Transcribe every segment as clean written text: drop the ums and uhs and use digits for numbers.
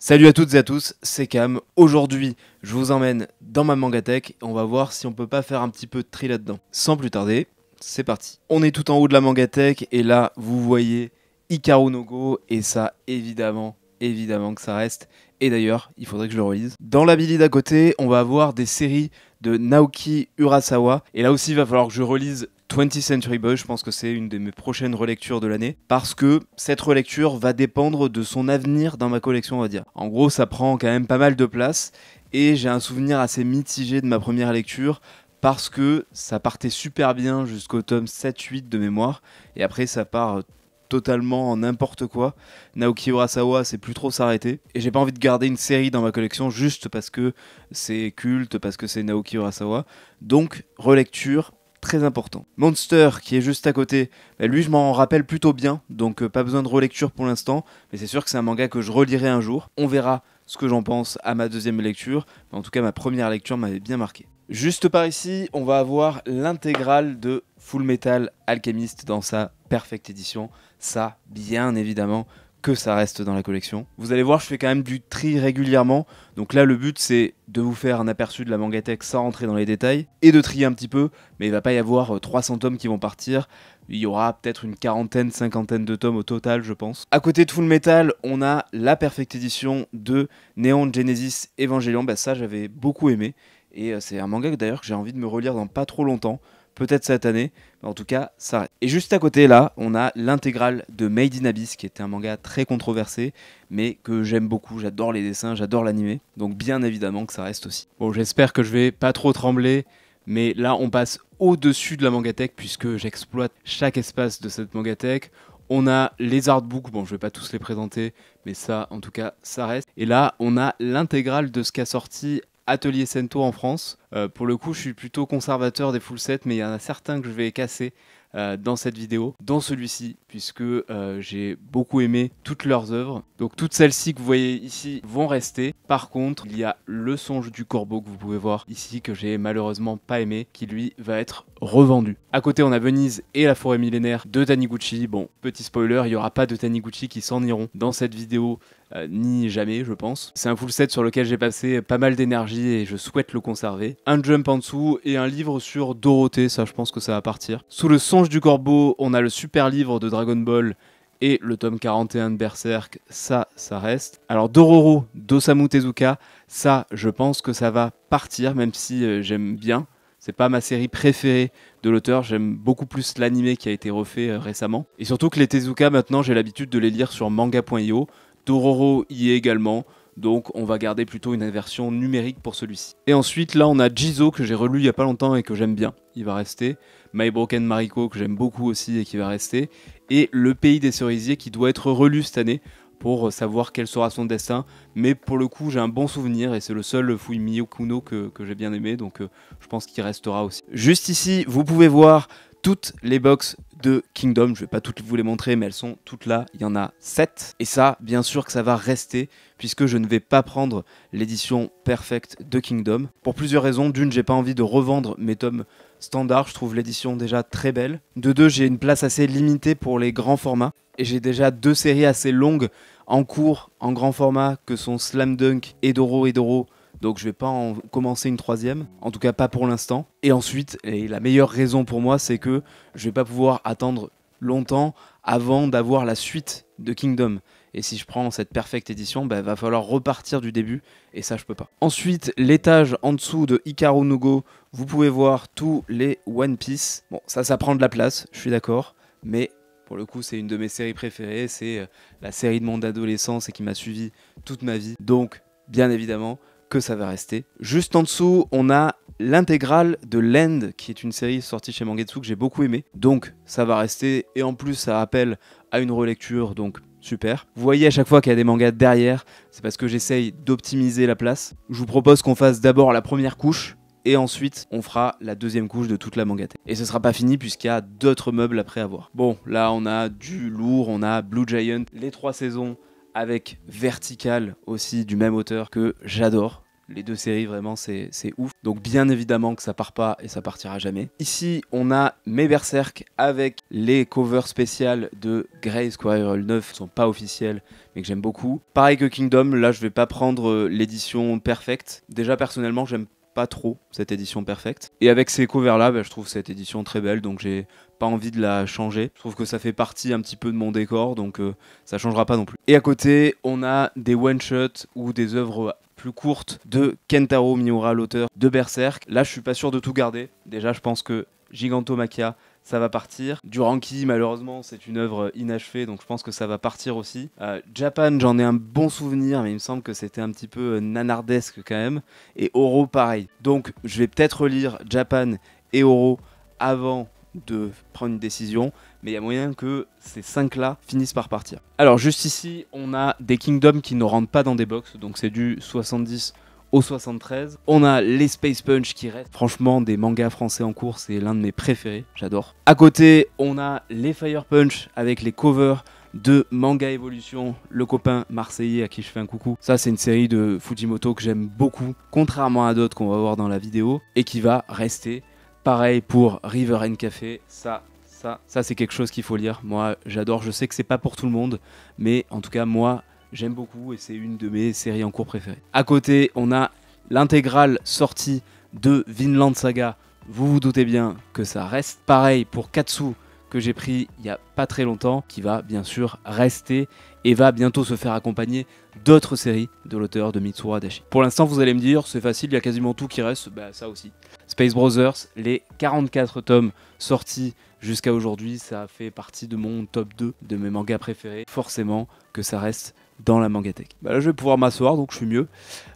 Salut à toutes et à tous, c'est Cam. Aujourd'hui, je vous emmène dans ma mangatech et on va voir si on peut pas faire un petit peu de tri là-dedans. Sans plus tarder, c'est parti. On est tout en haut de la mangatech et là, vous voyez Hikaru no Go et ça, évidemment que ça reste. Et d'ailleurs, il faudrait que je le relise. Dans la Billy d'à côté, on va avoir des séries de Naoki Urasawa. Et là aussi, il va falloir que je relise 20th Century Boys, je pense que c'est une de mes prochaines relectures de l'année, parce que cette relecture va dépendre de son avenir dans ma collection, on va dire. En gros, ça prend quand même pas mal de place, et j'ai un souvenir assez mitigé de ma première lecture, parce que ça partait super bien jusqu'au tome 7-8 de mémoire, et après ça part totalement en n'importe quoi. Naoki Urasawa, c'est plus trop s'arrêter, et j'ai pas envie de garder une série dans ma collection juste parce que c'est culte, parce que c'est Naoki Urasawa. Donc, relecture, très important. Monster, qui est juste à côté, lui je m'en rappelle plutôt bien, donc pas besoin de relecture pour l'instant, mais c'est sûr que c'est un manga que je relirai un jour. On verra ce que j'en pense à ma deuxième lecture, mais en tout cas ma première lecture m'avait bien marqué. Juste par ici, on va avoir l'intégrale de Full Metal Alchemist dans sa Perfect Edition. Ça, bien évidemment, que ça reste dans la collection. Vous allez voir, je fais quand même du tri régulièrement. Donc là, le but, c'est de vous faire un aperçu de la mangatech sans rentrer dans les détails et de trier un petit peu. Mais il va pas y avoir 300 tomes qui vont partir. Il y aura peut-être une quarantaine, cinquantaine de tomes au total, je pense. À côté de Full Metal, on a la Perfect Edition de Neon Genesis Evangelion. Ça, j'avais beaucoup aimé. Et c'est un manga d'ailleurs que j'ai envie de me relire dans pas trop longtemps. Peut-être cette année, mais en tout cas, ça reste. Et juste à côté, là, on a l'intégrale de Made in Abyss, qui était un manga très controversé, mais que j'aime beaucoup. J'adore les dessins, j'adore l'animé, donc bien évidemment que ça reste aussi. Bon, j'espère que je vais pas trop trembler, mais là, on passe au-dessus de la mangatech, puisque j'exploite chaque espace de cette mangatech. On a les artbooks, bon, je vais pas tous les présenter, mais ça, en tout cas, ça reste. Et là, on a l'intégrale de ce qu'a sorti Atelier Sento en France. Pour le coup, je suis plutôt conservateur des full sets, mais il y en a certains que je vais casser dans cette vidéo, dans celui-ci, puisque j'ai beaucoup aimé toutes leurs œuvres. Donc toutes celles-ci que vous voyez ici vont rester. Par contre, il y a Le Songe du Corbeau que vous pouvez voir ici, que j'ai malheureusement pas aimé, qui lui va être revendu. À côté, on a Venise et la forêt millénaire de Taniguchi. Bon, petit spoiler, il n'y aura pas de Taniguchi qui s'en iront dans cette vidéo, ni jamais, je pense. C'est un full set sur lequel j'ai passé pas mal d'énergie et je souhaite le conserver. Un jump en dessous et un livre sur Dorothée, ça je pense que ça va partir. Sous Le Songe du Corbeau, on a le super livre de Dragon Ball et le tome 41 de Berserk, ça reste. Alors Dororo d'Osamu Tezuka, ça je pense que ça va partir, même si j'aime bien. C'est pas ma série préférée de l'auteur, j'aime beaucoup plus l'animé qui a été refait récemment. Et surtout que les Tezuka, maintenant, j'ai l'habitude de les lire sur manga.io. Dororo y est également, donc on va garder plutôt une version numérique pour celui-ci. Et ensuite, là, on a Jizo, que j'ai relu il y a pas longtemps et que j'aime bien, il va rester. My Broken Mariko, que j'aime beaucoup aussi et qui va rester. Et Le Pays des Cerisiers, qui doit être relu cette année, pour savoir quel sera son destin, mais pour le coup j'ai un bon souvenir et c'est le seul Fuimio Kuno que j'ai bien aimé, donc je pense qu'il restera aussi. Juste ici, vous pouvez voir toutes les box de Kingdom, je vais pas toutes vous les montrer, mais elles sont toutes là, il y en a 7, et ça, bien sûr que ça va rester, puisque je ne vais pas prendre l'édition perfect de Kingdom, pour plusieurs raisons. D'une, j'ai pas envie de revendre mes tomes standards, je trouve l'édition déjà très belle. De deux, j'ai une place assez limitée pour les grands formats, et j'ai déjà 2 séries assez longues en cours, en grand format, que sont Slam Dunk et Doro, donc je vais pas en commencer une 3e, en tout cas pas pour l'instant. Et ensuite, et la meilleure raison pour moi, c'est que je vais pas pouvoir attendre longtemps avant d'avoir la suite de Kingdom. Et si je prends cette Perfect Edition, va falloir repartir du début, et ça je peux pas. Ensuite, l'étage en dessous de Hikaru no Go, vous pouvez voir tous les One Piece. Bon, ça prend de la place, je suis d'accord, mais pour le coup, c'est une de mes séries préférées, c'est la série de mon adolescence et qui m'a suivi toute ma vie. Donc, bien évidemment, que ça va rester. Juste en dessous, on a l'intégrale de Land, qui est une série sortie chez Mangetsu que j'ai beaucoup aimé. Donc, ça va rester. Et en plus, ça rappelle à une relecture, donc super. Vous voyez à chaque fois qu'il y a des mangas derrière, c'est parce que j'essaye d'optimiser la place. Je vous propose qu'on fasse d'abord la première couche, et ensuite on fera la deuxième couche de toute la mangatech. Et ce sera pas fini puisqu'il y a d'autres meubles après avoir. Bon, là on a du lourd, on a Blue Giant, les 3 saisons avec Vertical aussi du même auteur que j'adore. Les deux séries, vraiment, c'est ouf. Donc bien évidemment que ça part pas et ça partira jamais. Ici, on a mes Berserk avec les covers spéciales de Grey Squirrel 9, qui sont pas officiels, mais que j'aime beaucoup. Pareil que Kingdom, là, je vais pas prendre l'édition perfecte. Déjà, personnellement, j'aime pas trop cette édition perfecte. Et avec ces covers là, je trouve cette édition très belle, donc j'ai pas envie de la changer. Je trouve que ça fait partie un petit peu de mon décor, donc ça changera pas non plus. Et à côté, on a des one-shots ou des œuvres plus courtes de Kentaro Miura, l'auteur de Berserk. Là, je suis pas sûr de tout garder. Déjà, je pense que Gigantomachia, ça va partir. Duranki, malheureusement, c'est une œuvre inachevée, donc je pense que ça va partir aussi. Japan, j'en ai un bon souvenir, mais il me semble que c'était un petit peu nanardesque quand même. Et Oro, pareil. Donc, je vais peut-être relire Japan et Oro avant de prendre une décision, mais il y a moyen que ces 5-là finissent par partir. Alors, juste ici, on a des Kingdoms qui ne rentrent pas dans des box, donc c'est du 70 au 73. On a les Space Punch qui restent. Franchement, des mangas français en cours, c'est l'un de mes préférés, j'adore. À côté, on a les Fire Punch avec les covers de Manga Evolution, le copain marseillais à qui je fais un coucou. Ça, c'est une série de Fujimoto que j'aime beaucoup, contrairement à d'autres qu'on va voir dans la vidéo, et qui va rester. Pareil pour River and Café, ça c'est quelque chose qu'il faut lire. Moi, j'adore, je sais que c'est pas pour tout le monde, mais en tout cas, moi, j'aime beaucoup et c'est une de mes séries en cours préférées. À côté, on a l'intégrale sortie de Vinland Saga. Vous vous doutez bien que ça reste. Pareil pour Katsu, que j'ai pris il y a pas très longtemps, qui va bien sûr rester et va bientôt se faire accompagner d'autres séries de l'auteur de Mitsuru Adachi. Pour l'instant, vous allez me dire, c'est facile, il y a quasiment tout qui reste, ça aussi. Space Brothers, les 44 tomes sortis jusqu'à aujourd'hui, ça a fait partie de mon top 2 de mes mangas préférés. Forcément que ça reste dans la mangatech. Là, je vais pouvoir m'asseoir, donc je suis mieux.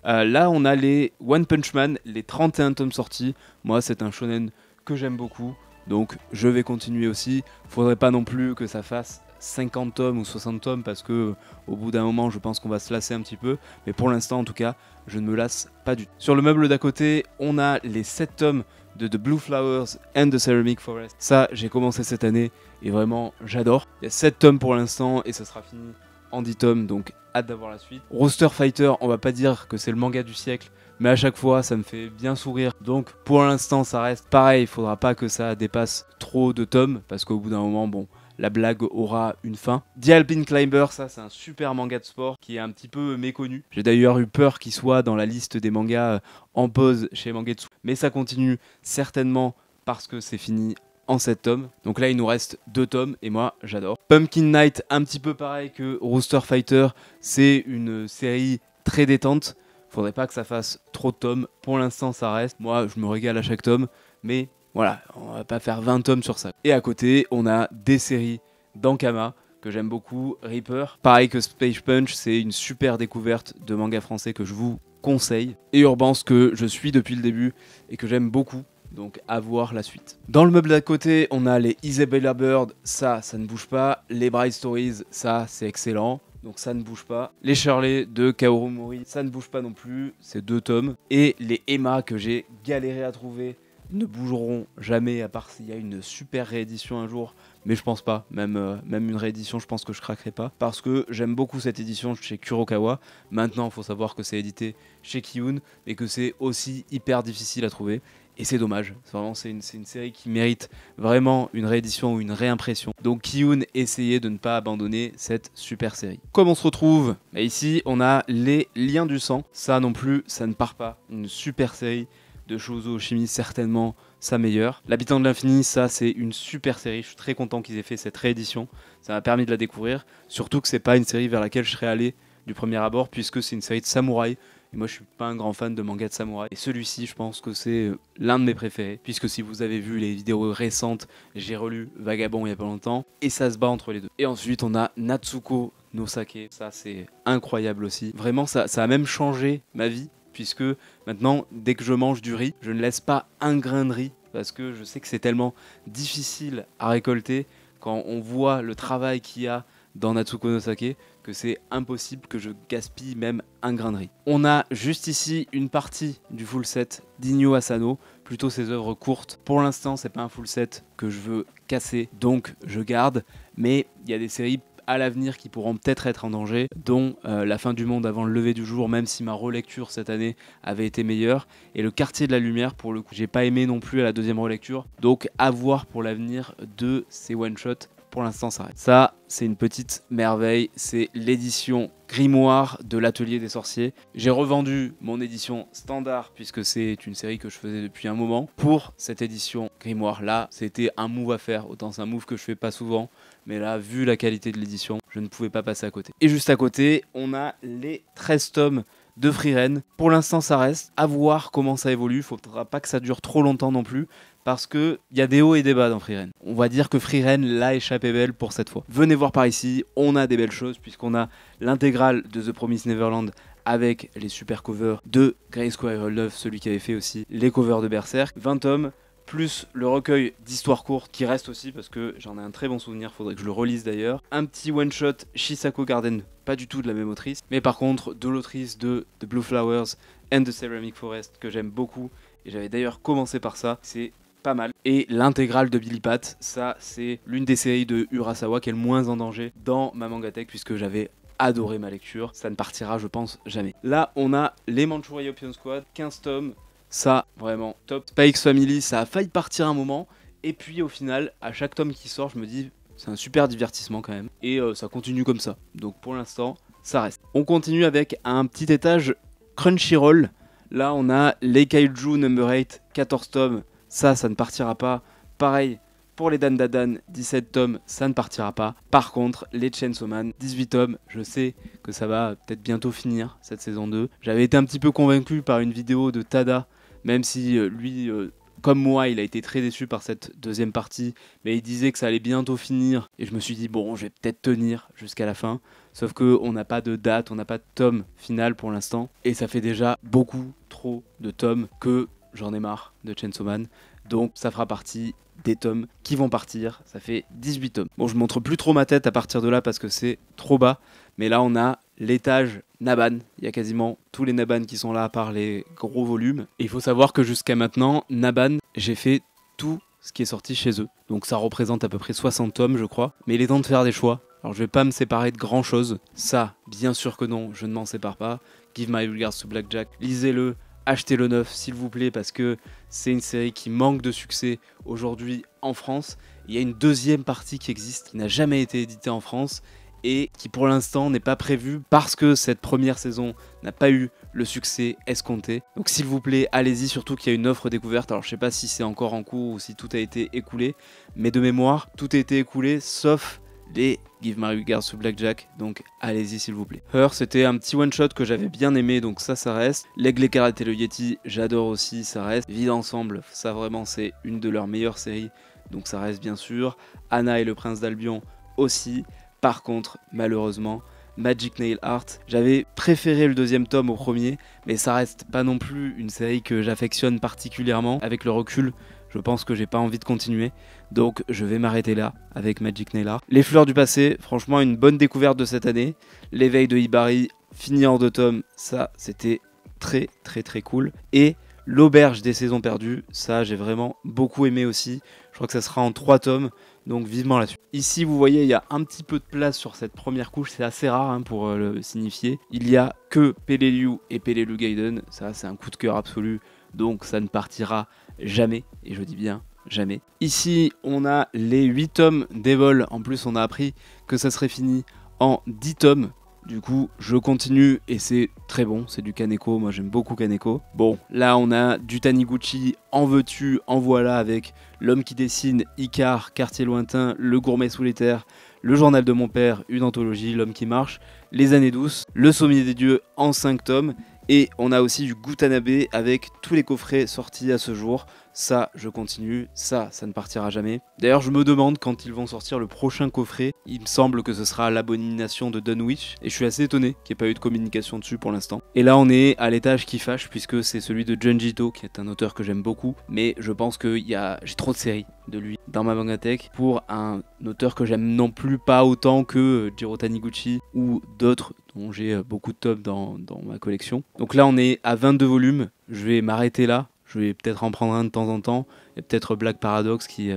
Là, on a les One Punch Man, les 31 tomes sortis. Moi, c'est un shonen que j'aime beaucoup, donc je vais continuer aussi. Faudrait pas non plus que ça fasse 50 tomes ou 60 tomes parce que au bout d'un moment, je pense qu'on va se lasser un petit peu. Mais pour l'instant, en tout cas, je ne me lasse pas du tout. Sur le meuble d'à côté, on a les 7 tomes de The Blue Flowers and the Ceramic Forest. Ça, j'ai commencé cette année et vraiment, j'adore. Il y a 7 tomes pour l'instant et ça sera fini en 10 tomes, donc hâte d'avoir la suite. Roster Fighter, on va pas dire que c'est le manga du siècle, mais à chaque fois, ça me fait bien sourire. Donc pour l'instant, ça reste pareil, il faudra pas que ça dépasse trop de tomes, parce qu'au bout d'un moment, bon, la blague aura une fin. The Alpine Climber, ça c'est un super manga de sport qui est un petit peu méconnu. J'ai d'ailleurs eu peur qu'il soit dans la liste des mangas en pause chez Mangetsu. Mais ça continue certainement parce que c'est fini en 7 tomes. Donc là il nous reste 2 tomes et moi j'adore. Pumpkin Night, un petit peu pareil que Rooster Fighter, c'est une série très détente. Faudrait pas que ça fasse trop de tomes. Pour l'instant ça reste. Moi je me régale à chaque tome, mais voilà, on va pas faire 20 tomes sur ça. Et à côté, on a des séries d'Ankama que j'aime beaucoup. Reaper, pareil que Space Punch, c'est une super découverte de manga français que je vous conseille. Et Urbance que je suis depuis le début et que j'aime beaucoup. Donc à voir la suite. Dans le meuble d'à côté, on a les Isabella Bird, ça ne bouge pas. Les Bright Stories, ça c'est excellent. Donc ça ne bouge pas. Les Shirley de Kaoru Mori, ça ne bouge pas non plus. C'est 2 tomes. Et les Emma que j'ai galéré à trouver ne bougeront jamais, à part s'il y a une super réédition un jour, mais je pense pas, même une réédition je pense que je craquerai pas, parce que j'aime beaucoup cette édition chez Kurokawa. Maintenant il faut savoir que c'est édité chez Kiyun, et que c'est aussi hyper difficile à trouver, et c'est dommage, c'est une série qui mérite vraiment une réédition ou une réimpression. Donc Kiyun, essayez de ne pas abandonner cette super série. Comme on se retrouve, ici on a les Liens du sang, ça non plus, ça ne part pas, une super série de Shoujo Chimie, certainement sa meilleure. L'habitant de l'infini, ça c'est une super série, je suis très content qu'ils aient fait cette réédition, ça m'a permis de la découvrir, surtout que c'est pas une série vers laquelle je serais allé du premier abord, puisque c'est une série de samouraï, et moi je suis pas un grand fan de manga de samouraï, et celui-ci je pense que c'est l'un de mes préférés, puisque si vous avez vu les vidéos récentes, j'ai relu Vagabond il y a pas longtemps, et ça se bat entre les deux. Et ensuite on a Natsuko no Sake, ça c'est incroyable aussi, vraiment ça a même changé ma vie, puisque maintenant, dès que je mange du riz, je ne laisse pas un grain de riz, parce que je sais que c'est tellement difficile à récolter quand on voit le travail qu'il y a dans Natsuko no Sake, que c'est impossible que je gaspille même un grain de riz. On a juste ici une partie du full set d'Inyo Asano, plutôt ses œuvres courtes. Pour l'instant, c'est pas un full set que je veux casser, donc je garde, mais il y a des séries à l'avenir qui pourront peut-être être en danger, dont la fin du monde avant le lever du jour, même si ma relecture cette année avait été meilleure, et le quartier de la lumière, pour le coup, j'ai pas aimé non plus à la deuxième relecture, donc à voir pour l'avenir de ces one-shots. Pour l'instant, ça reste. Ça, c'est une petite merveille. C'est l'édition Grimoire de l'Atelier des Sorciers. J'ai revendu mon édition standard, puisque c'est une série que je faisais depuis un moment, pour cette édition Grimoire. Là, c'était un move à faire. Autant c'est un move que je fais pas souvent, mais là, vu la qualité de l'édition, je ne pouvais pas passer à côté. Et juste à côté, on a les 13 tomes de Frieren. Pour l'instant, ça reste. À voir comment ça évolue. Faudra pas que ça dure trop longtemps non plus, parce qu'il y a des hauts et des bas dans Frieren. On va dire que Frieren l'a échappé belle pour cette fois. Venez voir par ici, on a des belles choses, puisqu'on a l'intégrale de The Promised Neverland avec les super covers de Grey Squirrel 9, celui qui avait fait aussi les covers de Berserk. 20 tomes, plus le recueil d'histoires courtes qui reste aussi, parce que j'en ai un très bon souvenir, faudrait que je le relise d'ailleurs. Un petit one-shot Shisako Garden, pas du tout de la même autrice, mais par contre de l'autrice de The Blue Flowers and the Ceramic Forest, que j'aime beaucoup, et j'avais d'ailleurs commencé par ça, c'est pas mal. Et l'intégrale de Billy Pat, ça c'est l'une des séries de Urasawa qui est le moins en danger dans ma mangatech, puisque j'avais adoré ma lecture. Ça ne partira, je pense, jamais. Là, on a les Manchuria Opium Squad, 15 tomes. Ça, vraiment top. Spy X Family, ça a failli partir un moment. Et puis au final, à chaque tome qui sort, je me dis, c'est un super divertissement quand même. Et ça continue comme ça. Donc pour l'instant, ça reste. On continue avec un petit étage Crunchyroll. Là, on a les Kaiju Number 8, 14 tomes. Ça ne partira pas. Pareil pour les Dandadan, 17 tomes, ça ne partira pas. Par contre, les Chainsaw Man, 18 tomes, je sais que ça va peut-être bientôt finir, cette saison 2. J'avais été un petit peu convaincu par une vidéo de Tada, même si lui, comme moi, il a été très déçu par cette deuxième partie, mais il disait que ça allait bientôt finir. Et je me suis dit, bon, je vais peut-être tenir jusqu'à la fin. Sauf qu'on n'a pas de date, on n'a pas de tome final pour l'instant. Et ça fait déjà beaucoup trop de tomes que j'en ai marre de Chainsaw Man. Donc ça fera partie des tomes qui vont partir. Ça fait 18 tomes. Bon, je montre plus trop ma tête à partir de là parce que c'est trop bas. Mais là, on a l'étage Naban. Il y a quasiment tous les Naban qui sont là à part les gros volumes. Et il faut savoir que jusqu'à maintenant, Naban, j'ai fait tout ce qui est sorti chez eux. Donc ça représente à peu près 60 tomes, je crois. Mais il est temps de faire des choix. Alors je vais pas me séparer de grand chose. Ça, bien sûr que non, je ne m'en sépare pas. Give my regards to Blackjack. Lisez-le. Achetez le neuf s'il vous plaît, parce que c'est une série qui manque de succès aujourd'hui en France. Il y a une deuxième partie qui existe, qui n'a jamais été éditée en France et qui pour l'instant n'est pas prévue parce que cette première saison n'a pas eu le succès escompté. Donc s'il vous plaît, allez-y, surtout qu'il y a une offre découverte. Alors je sais pas si c'est encore en cours ou si tout a été écoulé, mais de mémoire, tout a été écoulé sauf les Give My Regards to Blackjack, donc allez-y s'il vous plaît. Her, c'était un petit one-shot que j'avais bien aimé, donc ça reste. L'Aigle écarlate et le Yeti, j'adore aussi, ça reste. Vide ensemble, ça vraiment c'est une de leurs meilleures séries, donc ça reste bien sûr. Anna et le Prince d'Albion aussi. Par contre, malheureusement, Magic Nail Art, j'avais préféré le deuxième tome au premier, mais ça reste pas non plus une série que j'affectionne particulièrement. Avec le recul, je pense que j'ai pas envie de continuer, donc je vais m'arrêter là avec Magic Nail Art. Les Fleurs du Passé, franchement une bonne découverte de cette année. L'éveil de Hibari, fini en 2 tomes, ça c'était très cool. Et L'Auberge des Saisons Perdues, ça j'ai vraiment beaucoup aimé aussi. Je crois que ça sera en 3 tomes, donc vivement là-dessus. Ici vous voyez il y a un petit peu de place sur cette première couche, c'est assez rare hein, pour le signifier. Il y a que Peleliu et Peleliu Gaiden, ça c'est un coup de cœur absolu, donc ça ne partira jamais, et je dis bien jamais. Ici on a les 8 tomes d'Evol, en plus on a appris que ça serait fini en 10 tomes. Du coup, je continue et c'est très bon, c'est du Kaneko, moi j'aime beaucoup Kaneko. Bon, là on a du Taniguchi, en veux-tu, en voilà, avec L'homme qui dessine, Icar, Quartier lointain, Le gourmet sous les terres, Le journal de mon père, une anthologie, L'homme qui marche, Les années douces, Le sommier des dieux en 5 tomes, et on a aussi du Gutanabe avec tous les coffrets sortis à ce jour. Ça, je continue, ça ne partira jamais. D'ailleurs, je me demande quand ils vont sortir le prochain coffret. Il me semble que ce sera l'abomination de Dunwich, et je suis assez étonné qu'il n'y ait pas eu de communication dessus pour l'instant. Et là, on est à l'étage qui fâche, puisque c'est celui de Junji Ito, qui est un auteur que j'aime beaucoup, mais je pense que j'ai trop de séries de lui dans ma mangatech pour un auteur que j'aime non plus pas autant que Jiro Taniguchi ou d'autres dont j'ai beaucoup de tomes dans ma collection. Donc là, on est à 22 volumes, je vais m'arrêter là. Je vais peut-être en prendre un de temps en temps, et peut-être Black Paradox qui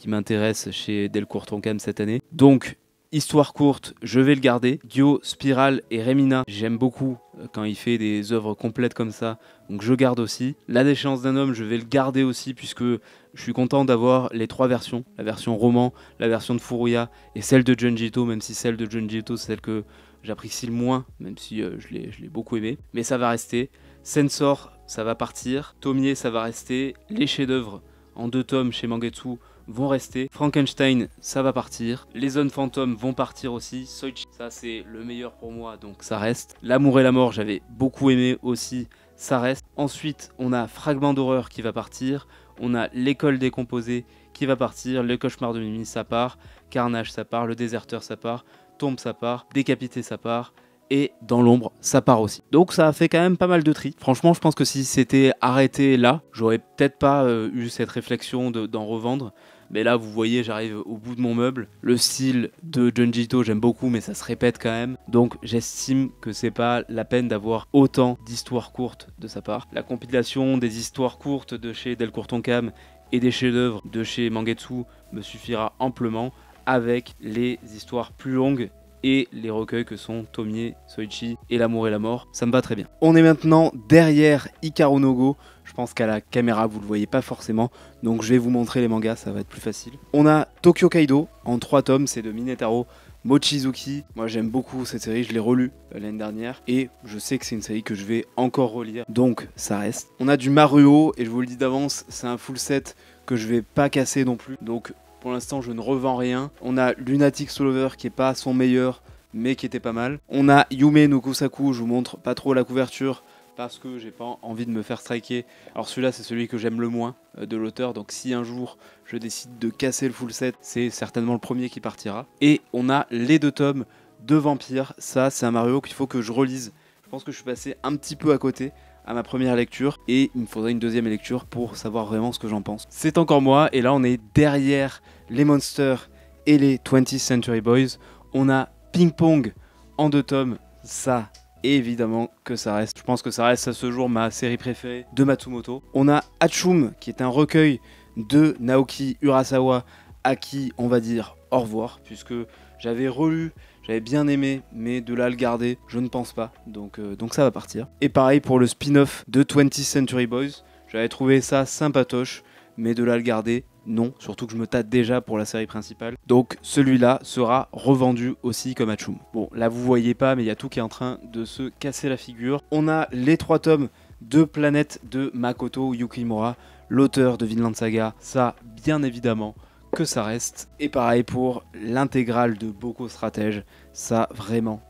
m'intéresse chez Delcourt Tonkam cette année. Donc, Histoire courte, je vais le garder. Gyo, Spiral et Remina, j'aime beaucoup quand il fait des œuvres complètes comme ça, donc je garde aussi. La déchéance d'un homme, je vais le garder aussi puisque je suis content d'avoir les 3 versions. La version roman, la version de Furuya et celle de Junji Ito, même si celle de Junji Ito c'est celle que j'apprécie le moins, même si je l'ai beaucoup aimé. Mais ça va rester. Sensor, ça va partir. Tomie, ça va rester. Les chefs-d'œuvre en 2 tomes chez Mangetsu vont rester. Frankenstein, ça va partir. Les zones fantômes vont partir aussi. Soichi, ça c'est le meilleur pour moi, donc ça reste. L'amour et la mort, j'avais beaucoup aimé aussi, ça reste. Ensuite, on a Fragment d'horreur qui va partir. On a l'école décomposée qui va partir. Le cauchemar de Mimi, ça part. Carnage, ça part. Le déserteur, ça part. Tombe, ça part. Décapité, ça part. Et dans l'ombre, ça part aussi. Donc ça a fait quand même pas mal de tri. Franchement, je pense que si c'était arrêté là, j'aurais peut-être pas eu cette réflexion d'en revendre. Mais là, vous voyez, j'arrive au bout de mon meuble. Le style de Junji Ito, j'aime beaucoup, mais ça se répète quand même. Donc j'estime que c'est pas la peine d'avoir autant d'histoires courtes de sa part. La compilation des histoires courtes de chez Delcourt Tonkam et des chefs-d'œuvre de chez Mangetsu me suffira amplement, avec les histoires plus longues et les recueils que sont Tomie, Soichi et L'amour et la mort, ça me va très bien. On est maintenant derrière Hikaru no Go. Je pense qu'à la caméra vous le voyez pas forcément, donc je vais vous montrer les mangas, ça va être plus facile. On a Tokyo Kaido en 3 tomes, c'est de Minetaro Mochizuki. Moi j'aime beaucoup cette série, je l'ai relue l'année dernière et je sais que c'est une série que je vais encore relire, donc ça reste. On a du Maruo et je vous le dis d'avance, c'est un full set que je vais pas casser non plus, donc pour l'instant, je ne revends rien. On a Lunatic Soul Lover qui est pas son meilleur, mais qui était pas mal. On a Yume no Kusaku, je vous montre pas trop la couverture parce que j'ai pas envie de me faire striker. Alors celui-là, c'est celui que j'aime le moins de l'auteur. Donc si un jour je décide de casser le full set, c'est certainement le premier qui partira. Et on a les 2 tomes de Vampire. Ça, c'est un Mario qu'il faut que je relise. Je pense que je suis passé un petit peu à côté à ma première lecture et il me faudrait une 2e lecture pour savoir vraiment ce que j'en pense. C'est encore moi et là on est derrière les Monsters et les 20th Century Boys. On a Ping Pong en 2 tomes, ça évidemment que ça reste. Je pense que ça reste à ce jour ma série préférée de Matsumoto. On a Hatsum qui est un recueil de Naoki Urasawa à qui on va dire au revoir puisque j'avais relu, j'avais bien aimé, mais de là à le garder, je ne pense pas, donc ça va partir. Et pareil pour le spin-off de 20th Century Boys, j'avais trouvé ça sympatoche, mais de là à le garder, non, surtout que je me tâte déjà pour la série principale. Donc celui-là sera revendu aussi comme Hatsum. Bon, là vous voyez pas, mais il y a tout qui est en train de se casser la figure. On a les 3 tomes de Planète de Makoto Yukimura, l'auteur de Vinland Saga, ça bien évidemment que ça reste. Et pareil pour l'intégrale de Boko Stratège, ça vraiment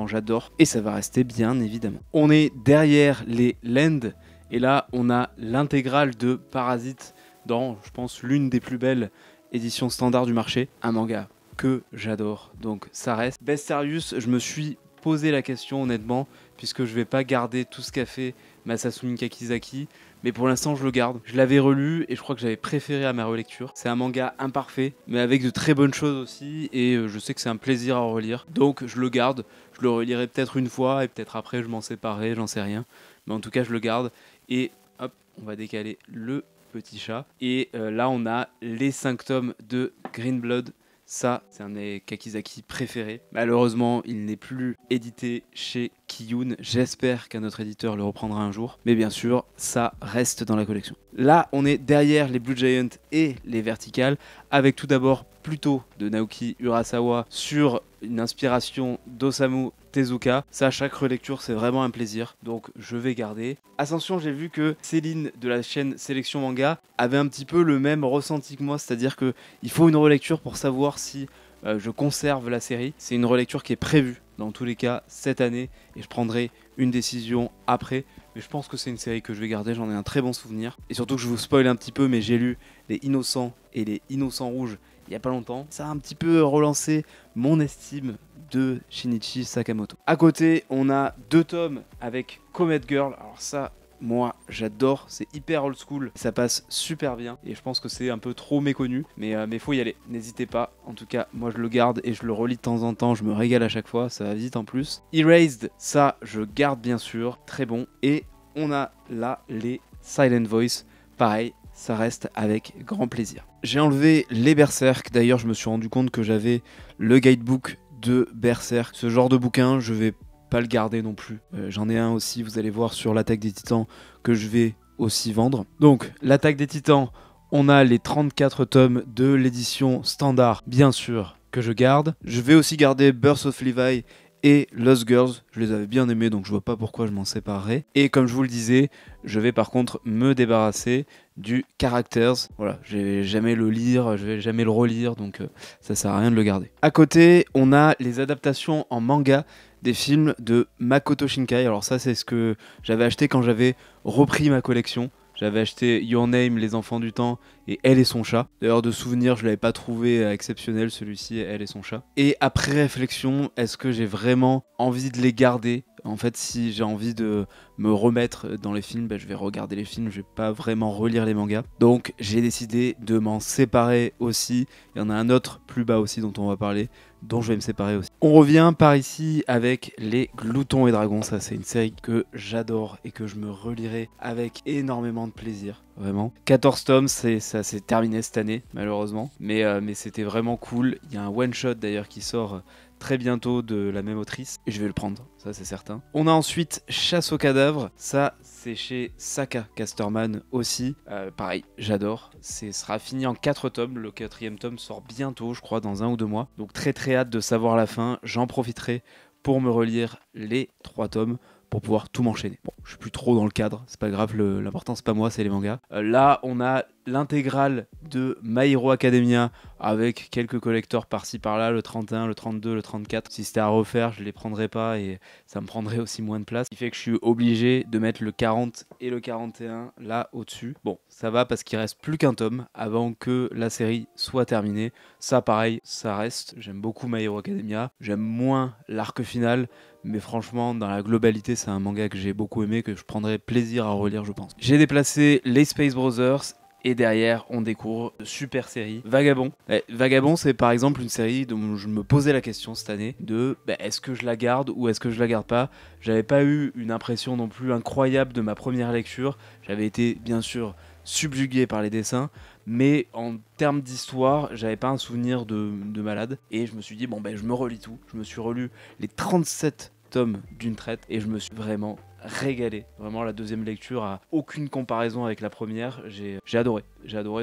j'adore et ça va rester bien évidemment. On est derrière les Land et là on a l'intégrale de Parasite dans je pense l'une des plus belles éditions standard du marché, un manga que j'adore, donc ça reste. Bestarius, je me suis posé la question honnêtement puisque je vais pas garder tout ce qu'a fait Masasumi Kakizaki, mais pour l'instant je le garde. Je l'avais relu et je crois que j'avais préféré à ma relecture. C'est un manga imparfait, mais avec de très bonnes choses aussi, et je sais que c'est un plaisir à relire. Donc je le garde, je le relirai peut-être une fois, et peut-être après je m'en séparerai, j'en sais rien. Mais en tout cas je le garde, et hop, on va décaler le petit chat. Et là on a les 5 tomes de Green Blood. Ça, c'est un de mes Kakizaki préférés. Malheureusement, il n'est plus édité chez Kiyun. J'espère qu'un autre éditeur le reprendra un jour. Mais bien sûr, ça reste dans la collection. Là, on est derrière les Blue Giant et les Verticales, avec tout d'abord Pluto de Naoki Urasawa sur une inspiration d'Osamu Tezuka. Ça, à chaque relecture, c'est vraiment un plaisir. Donc, je vais garder. Ascension, j'ai vu que Céline de la chaîne Sélection Manga avait un petit peu le même ressenti que moi. C'est-à-dire qu'il faut une relecture pour savoir si je conserve la série. C'est une relecture qui est prévue dans tous les cas cette année et je prendrai une décision après. Mais je pense que c'est une série que je vais garder, j'en ai un très bon souvenir. Et surtout que je vous spoil un petit peu, mais j'ai lu Les Innocents et Les Innocents Rouges il n'y a pas longtemps. Ça a un petit peu relancé mon estime de Shinichi Sakamoto. À côté, on a 2 tomes avec Comet Girl. Alors ça, moi j'adore, c'est hyper old school, ça passe super bien et je pense que c'est un peu trop méconnu, mais faut y aller, n'hésitez pas. En tout cas, moi je le garde et je le relis de temps en temps, je me régale à chaque fois, ça va vite en plus. Erased, ça je garde bien sûr, très bon. Et on a là les Silent Voice, pareil, ça reste avec grand plaisir. J'ai enlevé les Berserk, d'ailleurs je me suis rendu compte que j'avais le guidebook de Berserk. Ce genre de bouquin, je vais pas le garder non plus. J'en ai un aussi, vous allez voir sur l'Attaque des Titans, que je vais aussi vendre. Donc, l'Attaque des Titans, on a les 34 tomes de l'édition standard, bien sûr, que je garde. Je vais aussi garder Birth of Levi et Lost Girls, je les avais bien aimés, donc je vois pas pourquoi je m'en séparerais. Et comme je vous le disais, je vais par contre me débarrasser du Characters. Voilà, je vais jamais le lire, je vais jamais le relire, donc ça sert à rien de le garder. À côté, on a les adaptations en manga des films de Makoto Shinkai. Alors ça, c'est ce que j'avais acheté quand j'avais repris ma collection. J'avais acheté Your Name, Les Enfants du Temps et Elle et son chat. D'ailleurs, de souvenir, je ne l'avais pas trouvé exceptionnel, celui-ci, Elle et son chat. Et après réflexion, est-ce que j'ai vraiment envie de les garder ? En fait, si j'ai envie de me remettre dans les films, je vais regarder les films, je vais pas vraiment relire les mangas. Donc, j'ai décidé de m'en séparer aussi. Il y en a un autre plus bas aussi dont on va parler, dont je vais me séparer aussi. On revient par ici avec les Gloutons et Dragons. Ça, c'est une série que j'adore et que je me relirai avec énormément de plaisir. Vraiment. 14 tomes, ça s'est terminé cette année, malheureusement. Mais c'était vraiment cool. Il y a un one-shot d'ailleurs qui sort très bientôt de la même autrice. Et je vais le prendre, ça c'est certain. On a ensuite Chasse aux cadavres. Ça, c'est chez Saka Casterman aussi. Pareil, j'adore. Ce sera fini en 4 tomes. Le 4e tome sort bientôt, je crois, dans 1 ou 2 mois. Donc très très hâte de savoir la fin. J'en profiterai pour me relire les 3 tomes pour pouvoir tout m'enchaîner. Bon, je suis plus trop dans le cadre, c'est pas grave, l'important c'est pas moi, c'est les mangas. Là, on a l'intégrale de My Hero Academia avec quelques collecteurs par-ci par-là, le 31, le 32, le 34. Si c'était à refaire, je les prendrais pas et ça me prendrait aussi moins de place. Ce qui fait que je suis obligé de mettre le 40 et le 41 là au-dessus. Bon, ça va parce qu'il reste plus qu'un tome avant que la série soit terminée. Ça, pareil, ça reste. J'aime beaucoup My Hero Academia. J'aime moins l'arc final. Mais franchement, dans la globalité, c'est un manga que j'ai beaucoup aimé, que je prendrais plaisir à relire, je pense. J'ai déplacé les Space Brothers. Et derrière, on découvre une super série, Vagabond. Vagabond, c'est par exemple une série dont je me posais la question cette année de est-ce que je la garde ou est-ce que je la garde pas. J'avais pas eu une impression non plus incroyable de ma première lecture. J'avais été bien sûr subjugué par les dessins, mais en termes d'histoire, j'avais pas un souvenir de malade. Et je me suis dit, je me relis tout. Je me suis relu les 37 tomes d'une traite et je me suis vraiment régalé. Vraiment, la deuxième lecture a aucune comparaison avec la première. J'ai adoré,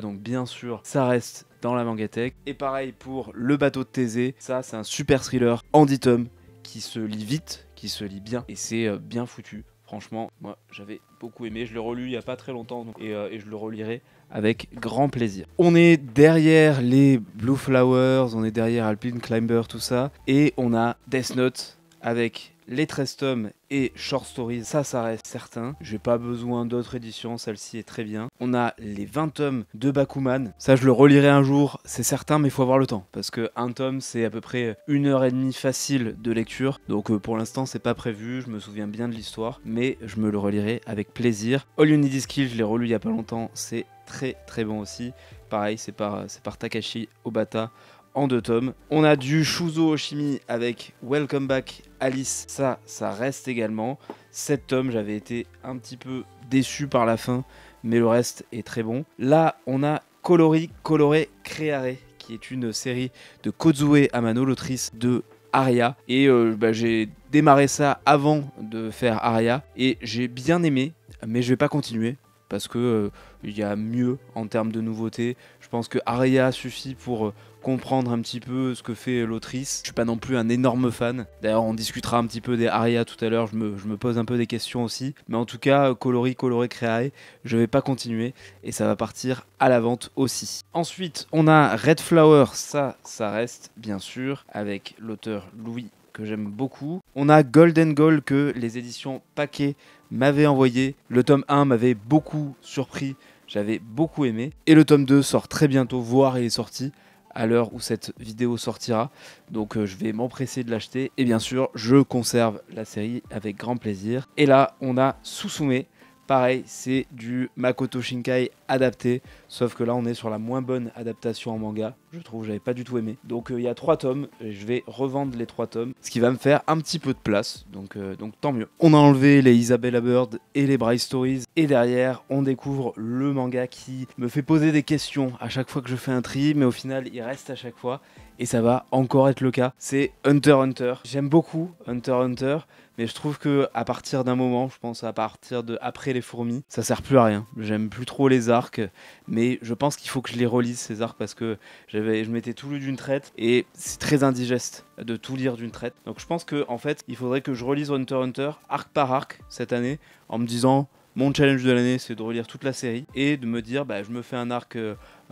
donc bien sûr, ça reste dans la Mangatech. Et pareil pour Le Bateau de Thésée. Ça, c'est un super thriller en 10 tomes qui se lit vite, qui se lit bien et c'est bien foutu. Franchement, moi, j'avais beaucoup aimé. Je l'ai relu il y a pas très longtemps et je le relirai avec grand plaisir. On est derrière les Blue Flowers, on est derrière Alpine Climber, tout ça. Et on a Death Note avec les 13 tomes et Short Stories, ça reste certain. J'ai pas besoin d'autres éditions, celle-ci est très bien. On a les 20 tomes de Bakuman. Ça, je le relirai un jour, c'est certain, mais il faut avoir le temps. Parce que un tome, c'est à peu près 1h30 facile de lecture. Donc pour l'instant, c'est pas prévu, je me souviens bien de l'histoire. Mais je me le relirai avec plaisir. All You Need Is Kill, je l'ai relu il y a pas longtemps, c'est très très bon aussi. Pareil, c'est par Takashi Obata. En 2 tomes. On a du Shuzo Oshimi avec Welcome Back Alice. Ça reste également. 7 tomes, j'avais été un petit peu déçu par la fin, mais le reste est très bon. Là, on a Colori Colore Creare, qui est une série de Kozue Amano, l'autrice de Aria. Et j'ai démarré ça avant de faire Aria, et j'ai bien aimé, mais je vais pas continuer. Parce que il y a mieux en termes de nouveautés. Je pense que Aria suffit pour comprendre un petit peu ce que fait l'autrice. Je suis pas non plus un énorme fan. D'ailleurs, on discutera un petit peu des Aria tout à l'heure. Je me pose un peu des questions aussi. Mais en tout cas, Colori Colore Creare, je vais pas continuer. Et ça va partir à la vente aussi. Ensuite, on a Red Flower. Ça reste bien sûr avec l'auteur Louis, que j'aime beaucoup. On a Golden Goal que les éditions Paquet m'avaient envoyé. Le tome 1 m'avait beaucoup surpris, j'avais beaucoup aimé. Et le tome 2 sort très bientôt, voire il est sorti à l'heure où cette vidéo sortira. Donc je vais m'empresser de l'acheter. Et bien sûr, je conserve la série avec grand plaisir. Et là, on a Susume pareil, c'est du Makoto Shinkai adapté, sauf que là on est sur la moins bonne adaptation en manga, je trouve, j'avais pas du tout aimé. Donc il y a 3 tomes, et je vais revendre les 3 tomes, ce qui va me faire un petit peu de place, donc tant mieux. On a enlevé les Isabella Bird et les Bright Stories, et derrière on découvre le manga qui me fait poser des questions à chaque fois que je fais un tri, mais au final il reste à chaque fois, et ça va encore être le cas. C'est Hunter x Hunter. J'aime beaucoup Hunter x Hunter, mais je trouve que à partir d'un moment, je pense à partir de après les fourmis, ça sert plus à rien. J'aime plus trop les arcs, mais je pense qu'il faut que je les relise ces arcs parce que je m'étais tout lu d'une traite et c'est très indigeste de tout lire d'une traite. Donc je pense que en fait, il faudrait que je relise Hunter x Hunter arc par arc cette année en me disant mon challenge de l'année, c'est de relire toute la série et de me dire je me fais un arc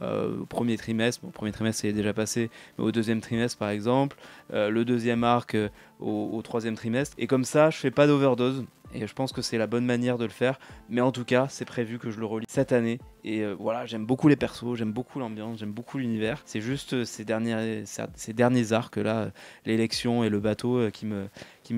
au premier trimestre. Bon, premier trimestre, c'est déjà passé, mais au deuxième trimestre, par exemple. Le deuxième arc au troisième trimestre. Et comme ça, je fais pas d'overdose. Et je pense que c'est la bonne manière de le faire. Mais en tout cas, c'est prévu que je le relis cette année. Et voilà, j'aime beaucoup les persos, j'aime beaucoup l'ambiance, j'aime beaucoup l'univers. C'est juste ces derniers arcs là, l'élection et le bateau qui me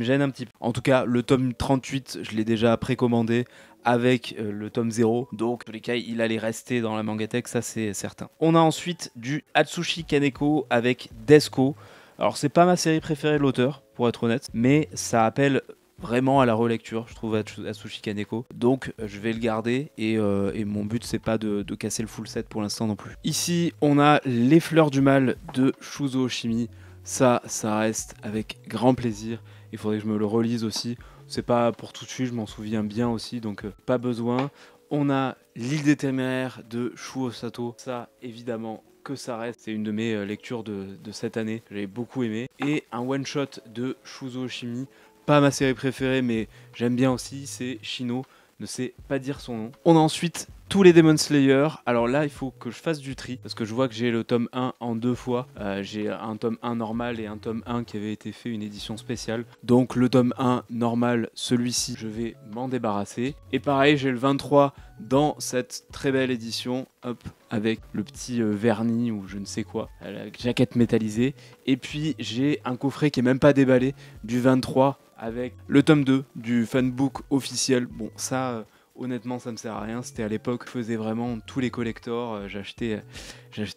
gênent un petit peu. En tout cas, le tome 38, je l'ai déjà précommandé avec le tome 0. Donc, en tous les cas, il allait rester dans la mangatech, ça c'est certain. On a ensuite du Atsushi Kaneko avec Desko. Alors, c'est pas ma série préférée de l'auteur, pour être honnête, mais ça appelle vraiment à la relecture, je trouve, Atsushi Kaneko. Donc je vais le garder et mon but c'est pas de casser le full set pour l'instant non plus. Ici on a Les Fleurs du Mal de Shuzo Oshimi. Ça reste avec grand plaisir. Il faudrait que je me le relise aussi. C'est pas pour tout de suite, je m'en souviens bien aussi, donc pas besoin. On a L'île des Téméraires de Shu Osato. Ça évidemment que ça reste, c'est une de mes lectures de cette année. J'avais beaucoup aimé. Et un one shot de Shuzo Oshimi. Pas ma série préférée, mais j'aime bien aussi, c'est Shino, ne sait pas dire son nom. On a ensuite tous les Demon Slayer. Alors là, il faut que je fasse du tri, parce que je vois que j'ai le tome 1 en 2 fois. J'ai un tome 1 normal et un tome 1 qui avait été fait une édition spéciale. Donc le tome 1 normal, celui-ci, je vais m'en débarrasser. Et pareil, j'ai le 23 dans cette très belle édition, hop, avec le petit vernis ou je ne sais quoi, la jaquette métallisée. Et puis j'ai un coffret qui est même pas déballé, du 23, avec le tome 2 du fanbook officiel. Bon, ça, honnêtement, ça me sert à rien. C'était à l'époque, je faisais vraiment tous les collectors. J'achetais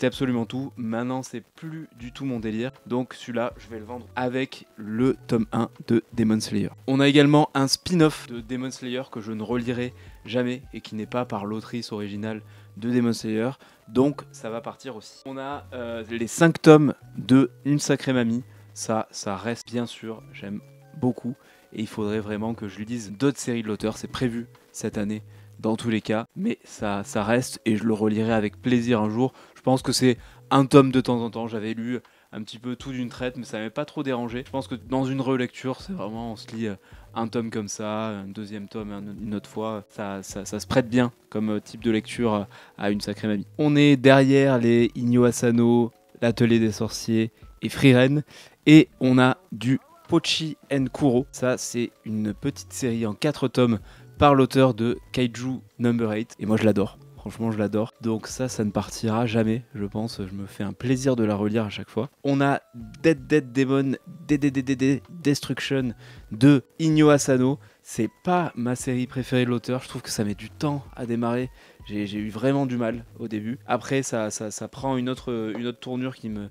absolument tout. Maintenant, c'est plus du tout mon délire. Donc, celui-là, je vais le vendre avec le tome 1 de Demon Slayer. On a également un spin-off de Demon Slayer que je ne relirai jamais et qui n'est pas par l'autrice originale de Demon Slayer. Donc, ça va partir aussi. On a les 5 tomes de Une Sacrée Mamie. Ça reste bien sûr. J'aime beaucoup et il faudrait vraiment que je lise d'autres séries de l'auteur, c'est prévu cette année dans tous les cas, mais ça reste et je le relirai avec plaisir un jour. Je pense que c'est un tome de temps en temps, j'avais lu un petit peu tout d'une traite mais ça m'avait pas trop dérangé. Je pense que dans une relecture c'est vraiment, on se lit un tome comme ça, un deuxième tome une autre fois, ça se prête bien comme type de lecture à Une Sacrée Mamie. On est derrière les Inyo Asano, L'Atelier des Sorciers et Frieren et on a du Pochi and Kuro. Ça, c'est une petite série en 4 tomes par l'auteur de Kaiju No. 8. Et moi, je l'adore. Franchement, je l'adore. Donc ça ne partira jamais, je pense. Je me fais un plaisir de la relire à chaque fois. On a Dead Demon Destruction de Inyo Asano. C'est pas ma série préférée de l'auteur. Je trouve que ça met du temps à démarrer. J'ai eu vraiment du mal au début. Après, ça prend une autre tournure qui me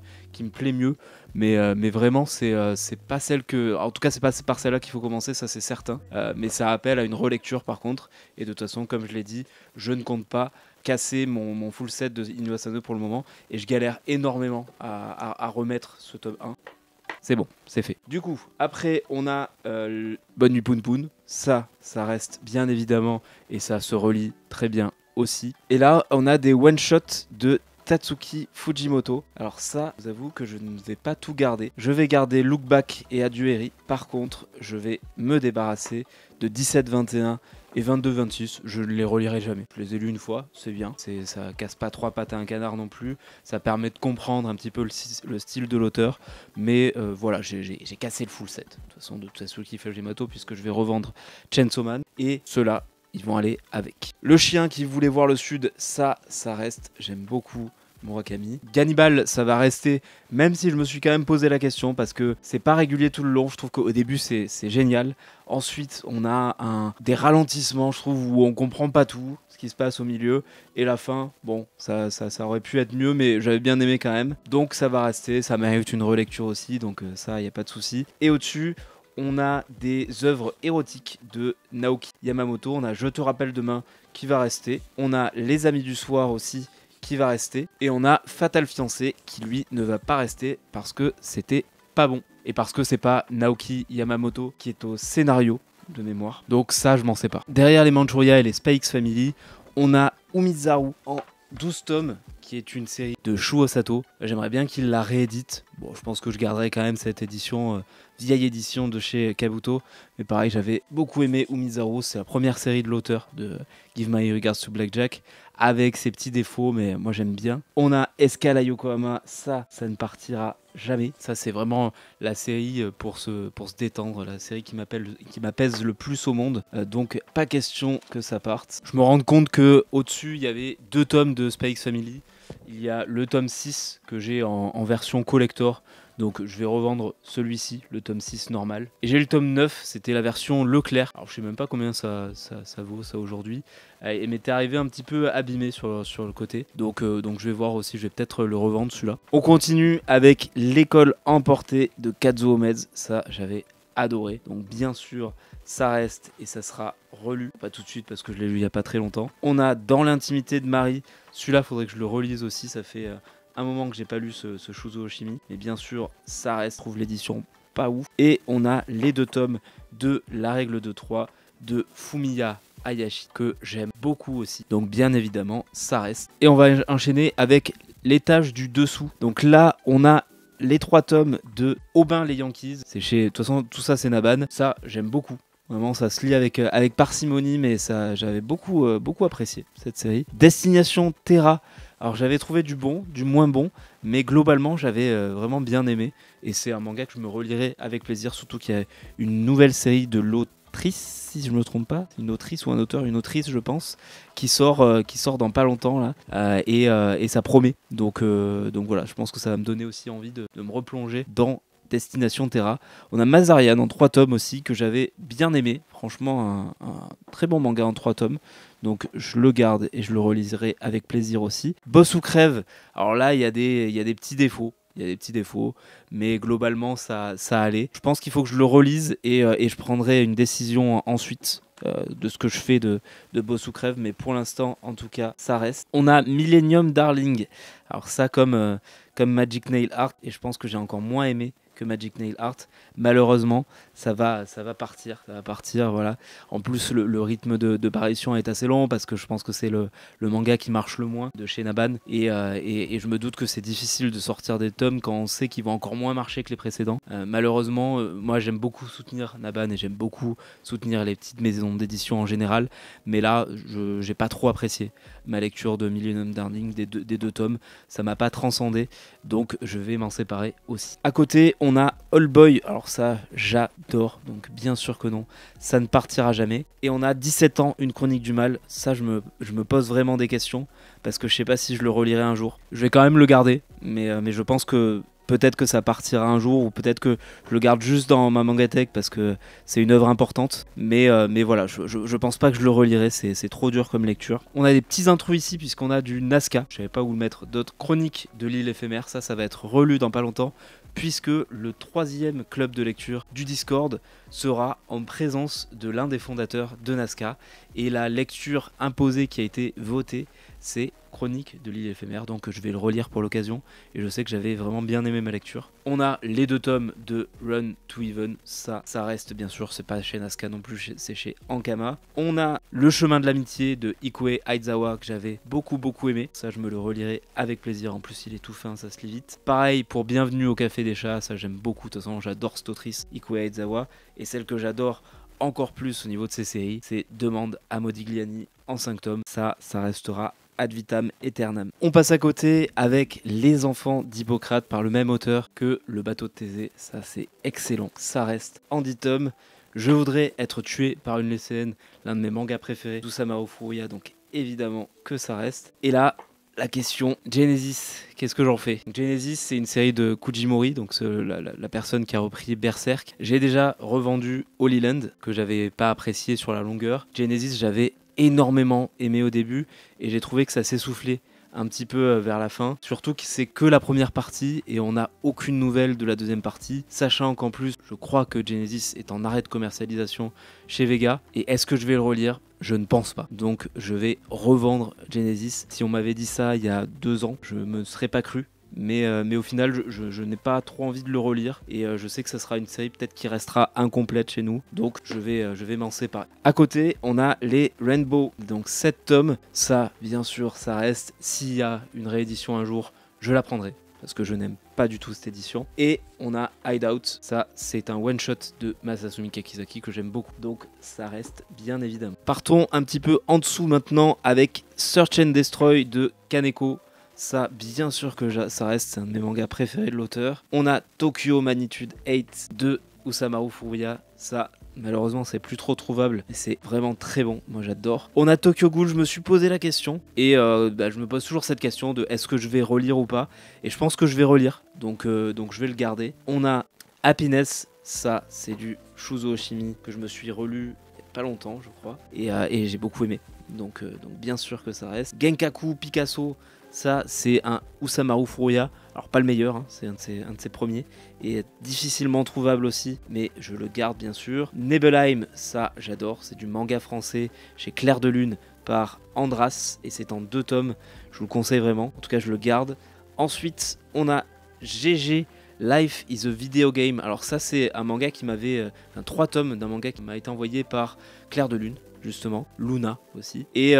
plaît mieux. Mais vraiment, c'est pas celle que... En tout cas, c'est pas par celle-là qu'il faut commencer, ça c'est certain. Mais ça appelle à une relecture par contre. Et de toute façon, comme je l'ai dit, je ne compte pas casser mon full set de Inyo Asano pour le moment. Et je galère énormément à remettre ce tome 1. C'est bon, c'est fait. Du coup, après, on a Bonne Nuit Poun Poun. Ça reste bien évidemment. Et ça se relie très bien aussi. Et là, on a des one-shots de Tatsuki Fujimoto. Alors ça, je vous avoue que je ne vais pas tout garder. Je vais garder Look Back et Adieu Eri. Par contre, je vais me débarrasser de 17-21 et 22-26. Je ne les relirai jamais. Je les ai lus une fois, c'est bien. Ça casse pas 3 pattes à un canard non plus. Ça permet de comprendre un petit peu le style de l'auteur. Mais voilà, j'ai cassé le full set. De toute façon, de Tatsuki Fujimoto, puisque je vais revendre Chainsaw Man. Et ceux-là, ils vont aller avec. Le chien qui voulait voir le sud, ça reste. J'aime beaucoup Murakami. Gannibal, ça va rester, même si je me suis quand même posé la question, parce que c'est pas régulier tout le long. Je trouve qu'au début, c'est génial. Ensuite, on a des ralentissements, je trouve, où on comprend pas tout ce qui se passe au milieu. Et la fin, bon, ça aurait pu être mieux, mais j'avais bien aimé quand même. Donc ça va rester, ça mérite une relecture aussi, donc ça, il n'y a pas de souci. Et au-dessus, on a des œuvres érotiques de Naoki Yamamoto. On a Je te rappelle demain qui va rester. On a Les Amis du soir aussi qui va rester. Et on a Fatal Fiancé qui lui ne va pas rester parce que c'était pas bon. Et parce que c'est pas Naoki Yamamoto qui est au scénario de mémoire. Donc ça, je m'en sépare. Derrière les Manchuria et les Spy X Family, on a Umizaru en 12 tomes, qui est une série de Shu Osato. J'aimerais bien qu'il la réédite. Bon, je pense que je garderai quand même cette édition, vieille édition de chez Kabuto. Mais pareil, j'avais beaucoup aimé Umizaru. C'est la première série de l'auteur de Give My Regards to Blackjack, avec ses petits défauts, mais moi j'aime bien. On a Escala Yokohama, ça ne partira jamais. Ça, c'est vraiment la série pour se détendre, la série qui m'apaise le plus au monde. Donc, pas question que ça parte. Je me rends compte qu'au-dessus, il y avait 2 tomes de Spy X Family. Il y a le tome 6 que j'ai en version collector. Donc je vais revendre celui-ci, le tome 6 normal. Et j'ai le tome 9, c'était la version Leclerc. Alors je sais même pas combien ça vaut ça aujourd'hui. Il m'était arrivé un petit peu abîmé sur le côté. Donc je vais voir aussi, je vais peut-être le revendre celui-là. On continue avec L'école emportée de Kazuo Meds. Ça, j'avais adoré. Donc bien sûr, ça reste et ça sera relu. Pas tout de suite parce que je l'ai lu il y a pas très longtemps. On a Dans l'intimité de Marie. Celui-là, faudrait que je le relise aussi. Ça fait un moment que j'ai pas lu ce Shuzo Oshimi. Mais bien sûr, ça reste. Trouve l'édition pas ouf. Et on a les 2 tomes de La règle de 3 de Fumiya Hayashi, que j'aime beaucoup aussi. Donc bien évidemment, ça reste. Et on va enchaîner avec l'étage du dessous. Donc là, on a les 3 tomes de Aubin les Yankees. C'est chez... De toute façon, tout ça, c'est Naban. Ça, j'aime beaucoup. Vraiment, ça se lit avec parcimonie, mais ça, j'avais beaucoup apprécié cette série. Destination Terra. Alors j'avais trouvé du bon, du moins bon, mais globalement j'avais vraiment bien aimé. Et c'est un manga que je me relirai avec plaisir, surtout qu'il y a une nouvelle série de l'autrice, si je ne me trompe pas, une autrice ou un auteur, une autrice je pense, qui sort dans pas longtemps là, et ça promet. Donc voilà, je pense que ça va me donner aussi envie de me replonger dans Destination Terra. On a Mazarian en 3 tomes aussi, que j'avais bien aimé. Franchement, un très bon manga en 3 tomes. Donc je le garde et je le reliserai avec plaisir aussi. Boss ou crève. Alors là, il y a des petits défauts. Il y a des petits défauts, mais globalement, ça allait. Je pense qu'il faut que je le relise et je prendrai une décision ensuite de ce que je fais de Boss ou crève. Mais pour l'instant, en tout cas, ça reste. On a Millennium Darling. Alors ça, comme Magic Nail Art, et je pense que j'ai encore moins aimé que Magic Nail Art. Malheureusement, ça va partir, voilà. En plus, le rythme de parution est assez long parce que je pense que c'est le manga qui marche le moins de chez Naban, et je me doute que c'est difficile de sortir des tomes quand on sait qu'ils vont encore moins marcher que les précédents. Malheureusement, moi j'aime beaucoup soutenir Naban et j'aime beaucoup soutenir les petites maisons d'édition en général, mais là, j'ai pas trop apprécié ma lecture de Millennium Darling des 2 tomes. Ça m'a pas transcendé, donc je vais m'en séparer aussi. À côté, on a All Boy. Alors ça, j'adore, donc bien sûr que non, ça ne partira jamais. Et on a 17 ans, une chronique du mal. Ça, je me pose vraiment des questions, parce que je sais pas si je le relirai un jour. Je vais quand même le garder, mais je pense que peut-être que ça partira un jour, ou peut-être que je le garde juste dans ma mangatech parce que c'est une œuvre importante. Mais voilà, je pense pas que je le relirai, c'est trop dur comme lecture. On a des petits intrus ici puisqu'on a du Nazca, je savais pas où le mettre, d'autres chroniques de l'île éphémère, ça va être relu dans pas longtemps, puisque le 3e club de lecture du Discord sera en présence de l'un des fondateurs de Nazca, et la lecture imposée qui a été votée, c'est Chronique de l'île éphémère, donc je vais le relire pour l'occasion, et je sais que j'avais vraiment bien aimé ma lecture. On a les 2 tomes de Run to Even, ça reste bien sûr, c'est pas chez Nazca non plus, c'est chez Ankama. On a Le chemin de l'amitié de Ikue Aizawa, que j'avais beaucoup aimé, ça je me le relirai avec plaisir, en plus il est tout fin, ça se lit vite. Pareil pour Bienvenue au Café des Chats, ça j'aime beaucoup, de toute façon j'adore cette autrice Ikue Aizawa, et celle que j'adore encore plus au niveau de ces séries, c'est Demande à Modigliani en 5 tomes, ça restera ad vitam aeternam. On passe à côté avec Les enfants d'Hippocrate par le même auteur que Le bateau de Thésée, ça c'est excellent, ça reste en 10 tomes. Je voudrais être tué par une lycéenne, l'un de mes mangas préférés, d'Ousamaru Furuya, donc évidemment que ça reste. Et là, la question Genesis, qu'est-ce que j'en fais? Genesis, c'est une série de Kujimori, donc la personne qui a repris Berserk. J'ai déjà revendu Holy Land, que j'avais pas apprécié sur la longueur. Genesis, j'avais énormément aimé au début, et j'ai trouvé que ça s'essoufflait un petit peu vers la fin, surtout que c'est que la première partie et on n'a aucune nouvelle de la deuxième partie, sachant qu'en plus je crois que Genesis est en arrêt de commercialisation chez Vega. Et est-ce que je vais le relire? Je ne pense pas. Donc je vais revendre Genesis. Si on m'avait dit ça il y a 2 ans, je me serais pas cru. Mais au final, je n'ai pas trop envie de le relire et je sais que ça sera une série peut-être qui restera incomplète chez nous. Donc je vais m'en séparer. À côté, on a les Rainbow, donc 7 tomes. Ça, bien sûr, ça reste. S'il y a une réédition un jour, je la prendrai parce que je n'aime pas du tout cette édition. Et on a Hideout, ça c'est un one-shot de Masasumi Kakizaki que j'aime beaucoup, donc ça reste bien évidemment. Partons un petit peu en dessous maintenant avec Search and Destroy de Kaneko. Ça, bien sûr que ça reste un de mes mangas préférés de l'auteur. On a Tokyo Magnitude 8 de Usamaru Furuya. Ça, malheureusement, c'est plus trop trouvable. Mais c'est vraiment très bon. Moi, j'adore. On a Tokyo Ghoul. Je me suis posé la question. Et je me pose toujours cette question de est-ce que je vais relire ou pas. Et je pense que je vais relire. Donc je vais le garder. On a Happiness. Ça, c'est du Shuzo Oshimi que je me suis relu il n'y a pas longtemps, je crois. Et j'ai beaucoup aimé. Donc bien sûr que ça reste. Genkaku Picasso. Ça, c'est un Usamaru Furuya. Alors, pas le meilleur, hein, c'est un de ses premiers. Et difficilement trouvable aussi, mais je le garde bien sûr. Nebelheim, ça, j'adore. C'est du manga français chez Clair de Lune par Andras. Et c'est en 2 tomes. Je vous le conseille vraiment. En tout cas, je le garde. Ensuite, on a GG. Life is a Video Game. Alors, ça, c'est un manga qui m'avait. 3 tomes d'un manga qui m'a été envoyé par Clair de Lune. Justement, Luna aussi. Et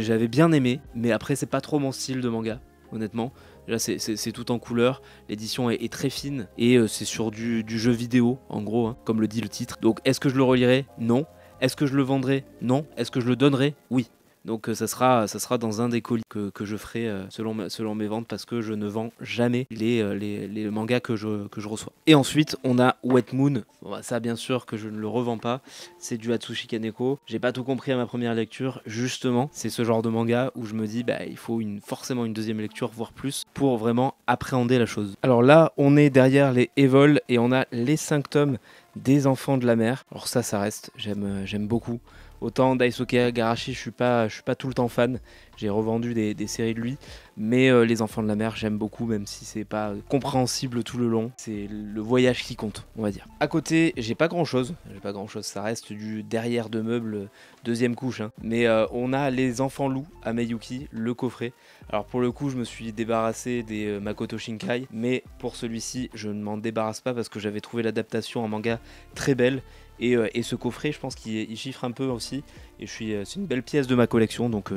j'avais bien aimé, mais après c'est pas trop mon style de manga, honnêtement. Là c'est tout en couleur, l'édition est très fine, et c'est sur du jeu vidéo, en gros, hein, comme le dit le titre. Donc est-ce que je le relirai? Non. Est-ce que je le vendrai? Non. Est-ce que je le donnerai? Oui. Donc ça sera dans un des colis que je ferai selon mes ventes, parce que je ne vends jamais les mangas que je reçois. Et ensuite on a Wet Moon. Bon, bah, ça bien sûr que je ne le revends pas, c'est du Atsushi Kaneko. J'ai pas tout compris à ma première lecture, justement. C'est ce genre de manga où je me dis il faut forcément une deuxième lecture, voire plus, pour vraiment appréhender la chose. Alors là on est derrière les Evol et on a les 5 tomes des Enfants de la Mer. Alors ça reste, j'aime beaucoup. Autant Daisuke Igarashi, je suis pas tout le temps fan. J'ai revendu des séries de lui, mais Les Enfants de la Mer, j'aime beaucoup, même si c'est pas compréhensible tout le long. C'est le voyage qui compte, on va dire. À côté, j'ai pas grand chose. Ça reste du derrière de meubles, 2e couche. Hein. Mais on a Les Enfants loups à Meyuki, le coffret. Alors pour le coup, je me suis débarrassé des Makoto Shinkai, mais pour celui-ci, je ne m'en débarrasse pas parce que j'avais trouvé l'adaptation en manga très belle. Et ce coffret, je pense qu'il chiffre un peu aussi. Et c'est une belle pièce de ma collection, donc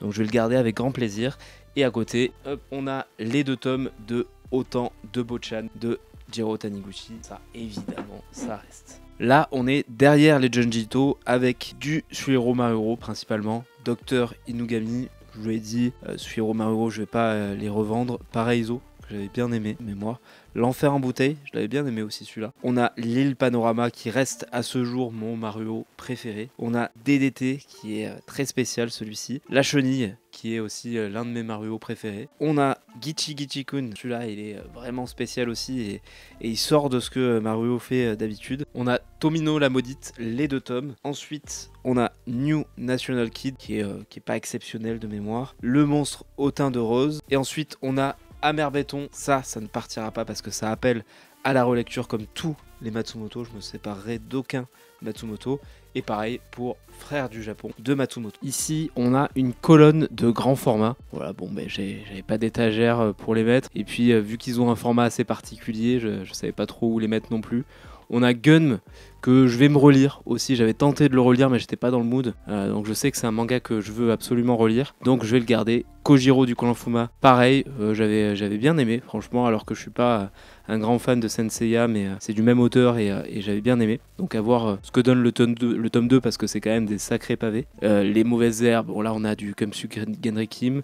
je vais le garder avec grand plaisir. Et à côté, on a les 2 tomes de Autant de Bochan de Jiro Taniguchi. Ça, évidemment, ça reste. Là, on est derrière les Junjito avec du Suihiro Maruo principalement, Docteur Inugami. Je vous l'ai dit, Suihiro Maruo, je vais pas les revendre. Paraiso, que j'avais bien aimé, mémoire. L'Enfer en bouteille, je l'avais bien aimé aussi celui-là. On a l'île Panorama qui reste à ce jour mon Maruo préféré. On a DDT qui est très spécial celui-ci. La Chenille qui est aussi l'un de mes Maruo préférés. On a Gichi Gichi-kun, celui-là il est vraiment spécial aussi et il sort de ce que Maruo fait d'habitude. On a Tomino la Maudite, les 2 tomes. Ensuite on a New National Kid qui est pas exceptionnel de mémoire. Le monstre au teint de rose. Et ensuite on a Amer Béton, ça ne partira pas parce que ça appelle à la relecture comme tous les Matsumoto. Je me séparerai d'aucun Matsumoto. Et pareil pour Frères du Japon de Matsumoto. Ici, on a une colonne de grand format. Voilà, j'avais pas d'étagère pour les mettre. Et puis, vu qu'ils ont un format assez particulier, je savais pas trop où les mettre non plus. On a Gun, que je vais me relire aussi. J'avais tenté de le relire, mais j'étais pas dans le mood. Donc je sais que c'est un manga que je veux absolument relire. Donc je vais le garder. Kojiro du Clan Fuma, pareil, j'avais bien aimé, franchement, alors que je suis pas un grand fan de Senseiya, mais c'est du même auteur et j'avais bien aimé. Donc à voir ce que donne le tome 2 parce que c'est quand même des sacrés pavés. Les mauvaises herbes, bon là on a du Kumsu Genrikim.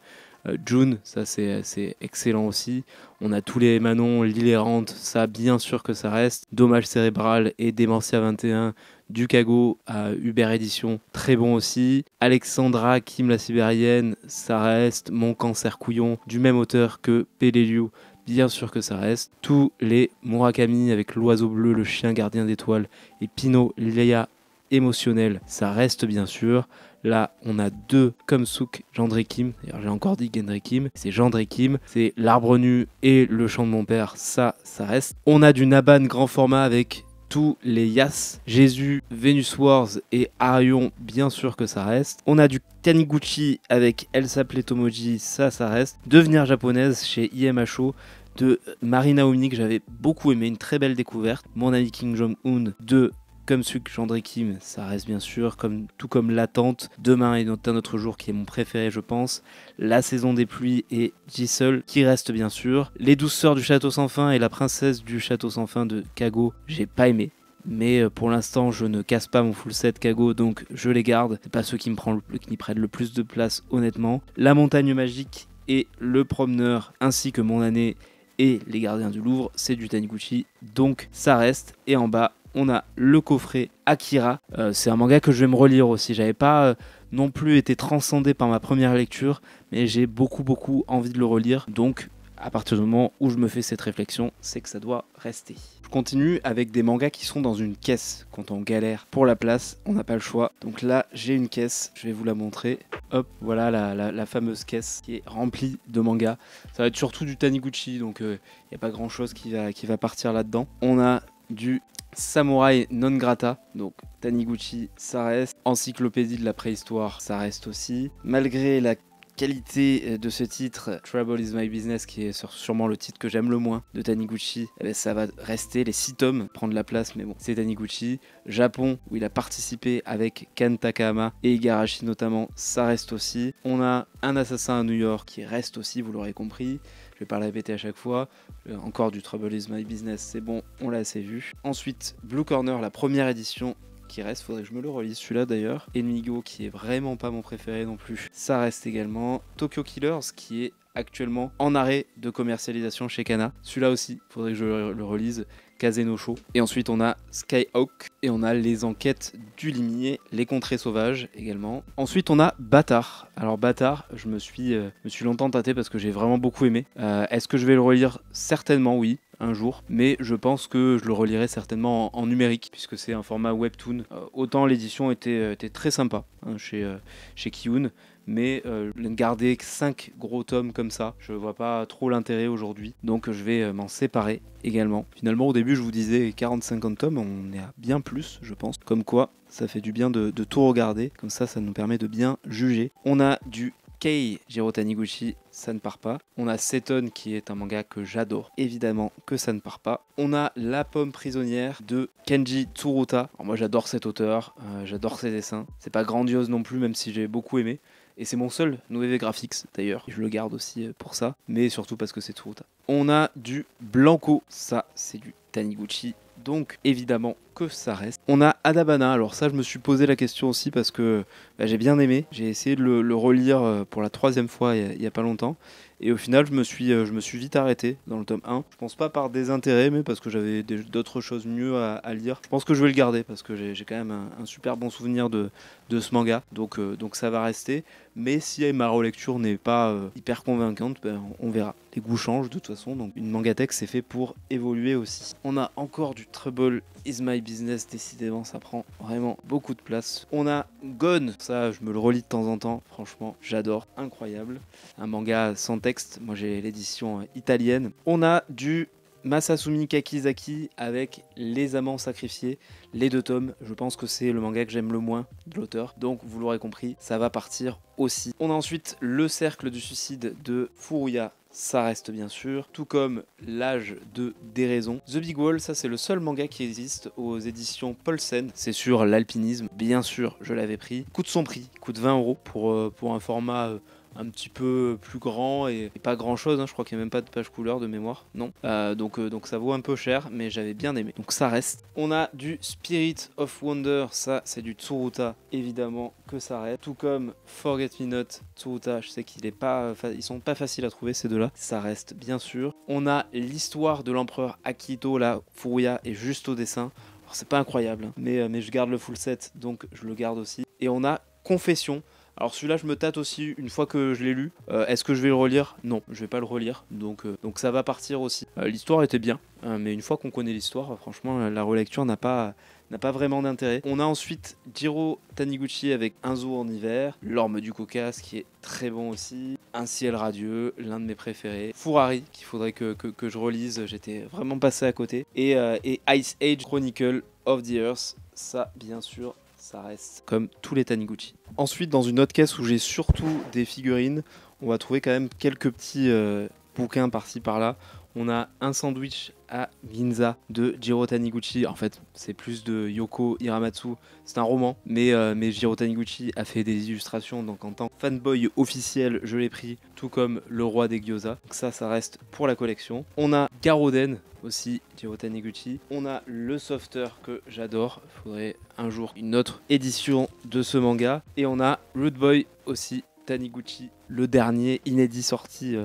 June, ça c'est excellent aussi. On a tous les Manon, l'île errante, ça bien sûr que ça reste. Dommage cérébral et Démentia 21 du Kago à Uber Édition, très bon aussi. Alexandra Kim la Sibérienne, ça reste. Mon cancer couillon, du même auteur que Peleliu, bien sûr que ça reste. Tous les Murakami avec l'oiseau bleu, le chien gardien d'étoiles et Pinot, Léa émotionnel, ça reste bien sûr. Là, on a deux Komsuk Gendre Kim. D'ailleurs, j'ai encore dit Gendre Kim. C'est Gendre Kim. C'est L'Arbre Nu et Le Chant de mon père. Ça reste. On a du Naban grand format avec tous les Yas, Jésus, Venus Wars et Arion, bien sûr que ça reste. On a du Taniguchi avec Elsa Pletomoji. Ça reste. Devenir japonaise chez IMHO de Marina Omni que j'avais beaucoup aimé. Une très belle découverte. Mon ami Kim Jong-un de Komsuk Gendre Kim, ça reste bien sûr, tout comme L'attente, Demain est un autre jour qui est mon préféré je pense, La saison des pluies et Jisoo qui reste bien sûr, Les douceurs du château sans fin et La princesse du château sans fin de Kago, j'ai pas aimé. Mais pour l'instant je ne casse pas mon full set Kago donc je les garde, c'est pas ceux qui me prennent le plus de place honnêtement. La montagne magique et Le promeneur ainsi que Mon année et Les gardiens du Louvre, c'est du Taniguchi donc ça reste. Et en bas on a le coffret Akira, c'est un manga que je vais me relire aussi, j'avais pas non plus été transcendé par ma première lecture, mais j'ai beaucoup envie de le relire, donc à partir du moment où je me fais cette réflexion, c'est que ça doit rester. Je continue avec des mangas qui sont dans une caisse, quand on galère pour la place, on n'a pas le choix, donc là j'ai une caisse, je vais vous la montrer, hop, voilà la fameuse caisse qui est remplie de mangas, ça va être surtout du Taniguchi, donc il n'y a pas grand chose qui va partir là-dedans. On a du Samurai non grata, donc Taniguchi, ça reste. Encyclopédie de la préhistoire, ça reste aussi. Malgré la qualité de ce titre, Trouble is my business, qui est sûrement le titre que j'aime le moins de Taniguchi, eh bien, ça va rester. Les 6 tomes prendre la place, mais bon, c'est Taniguchi. Japon, où il a participé avec Kan Takahama et Igarashi notamment, ça reste aussi. On a Un assassin à New York qui reste aussi, vous l'aurez compris. Je vais pas le répéter à chaque fois. Encore du Trouble is my business, c'est bon, on l'a assez vu. Ensuite, Blue Corner, la première édition qui reste, faudrait que je me le relise celui-là d'ailleurs. Enemigo qui est vraiment pas mon préféré non plus, ça reste également. Tokyo Killers qui est actuellement en arrêt de commercialisation chez Kana, celui-là aussi, faudrait que je le relise. Kazenosho. Et ensuite on a Skyhawk et on a Les enquêtes du limier, Les contrées sauvages également. Ensuite on a Bâtard. Alors Bâtard, je me suis longtemps tâté parce que j'ai vraiment beaucoup aimé. Est-ce que je vais le relire? Certainement oui, un jour, mais je pense que je le relirai certainement en numérique puisque c'est un format webtoon. Autant l'édition était très sympa hein, chez Kiyun, mais garder 5 gros tomes comme ça, je vois pas trop l'intérêt aujourd'hui, donc je vais m'en séparer également. Finalement au début je vous disais 40-50 tomes, on est à bien plus je pense, comme quoi ça fait du bien de tout regarder, comme ça nous permet de bien juger. On a du Kei Jiro Taniguchi, ça ne part pas. On a Seton qui est un manga que j'adore, évidemment que ça ne part pas. On a La pomme prisonnière de Kenji Tsuruta. Alors moi j'adore cet auteur, j'adore ses dessins. C'est pas grandiose non plus même si j'ai beaucoup aimé. Et c'est mon seul Noévé Graphics d'ailleurs, je le garde aussi pour ça, mais surtout parce que c'est Tsuruta. On a du Blanco, ça c'est du Taniguchi, donc évidemment que ça reste. On a Adabana, alors ça je me suis posé la question aussi parce que j'ai bien aimé, j'ai essayé de le relire pour la 3e fois il y a pas longtemps, et au final je me suis vite arrêté dans le tome 1. Je pense pas par désintérêt, mais parce que j'avais d'autres choses mieux à lire. Je pense que je vais le garder parce que j'ai quand même un super bon souvenir de ce manga, donc ça va rester. Mais si ma relecture n'est pas hyper convaincante, on verra. Les goûts changent de toute façon, donc une mangatech c'est fait pour évoluer aussi. On a encore du Trouble is my business, décidément ça prend vraiment beaucoup de place. On a Gone, ça je me le relis de temps en temps, franchement j'adore, incroyable. Un manga sans texte, moi j'ai l'édition italienne. On a du Masasumi Kakizaki avec Les amants sacrifiés, les 2 tomes, je pense que c'est le manga que j'aime le moins de l'auteur, donc vous l'aurez compris, ça va partir aussi. On a ensuite Le cercle du suicide de Furuya, ça reste bien sûr, tout comme L'âge de déraison. The Big Wall, ça c'est le seul manga qui existe aux éditions Paulsen, c'est sur l'alpinisme, bien sûr je l'avais pris, coûte son prix, coûte 20 € pour un format un petit peu plus grand et pas grand chose, hein, je crois qu'il n'y a même pas de page couleur de mémoire, non. Donc ça vaut un peu cher, mais j'avais bien aimé, donc ça reste. On a du Spirit of Wonder, ça c'est du Tsuruta, évidemment que ça reste, tout comme Forget Me Not, Tsuruta, je sais ils sont pas faciles à trouver ces deux-là, ça reste bien sûr. On a l'histoire de l'empereur Akito, là, Furuya est juste au dessin. Alors, c'est pas incroyable, hein, mais je garde le full set, donc je le garde aussi. Et on a Confession. Alors celui-là, je me tâte aussi une fois que je l'ai lu. Est-ce que je vais le relire? Non, je vais pas le relire, donc ça va partir aussi. L'histoire était bien, mais une fois qu'on connaît l'histoire, franchement, la relecture n'a pas vraiment d'intérêt. On a ensuite Jiro Taniguchi avec Un zoo en hiver, L'orme du Caucase qui est très bon aussi, Un ciel radieux, l'un de mes préférés, Furari qu'il faudrait que je relise, j'étais vraiment passé à côté, et Ice Age Chronicle of the Earth, ça bien sûr, ça reste comme tous les Taniguchi. Ensuite, dans une autre caisse où j'ai surtout des figurines, on va trouver quand même quelques petits bouquins par-ci par-là. On a Un sandwich à Ginza de Jiro Taniguchi. En fait, c'est plus de Yoko Hiramatsu. C'est un roman, mais Jiro Taniguchi a fait des illustrations. Donc en tant que fanboy officiel, je l'ai pris, tout comme Le Roi des Gyoza. Donc ça reste pour la collection. On a Garoden aussi, Jiro Taniguchi. On a Le Softer que j'adore. Il faudrait un jour une autre édition de ce manga. Et on a Rude Boy aussi, Taniguchi, le dernier inédit sorti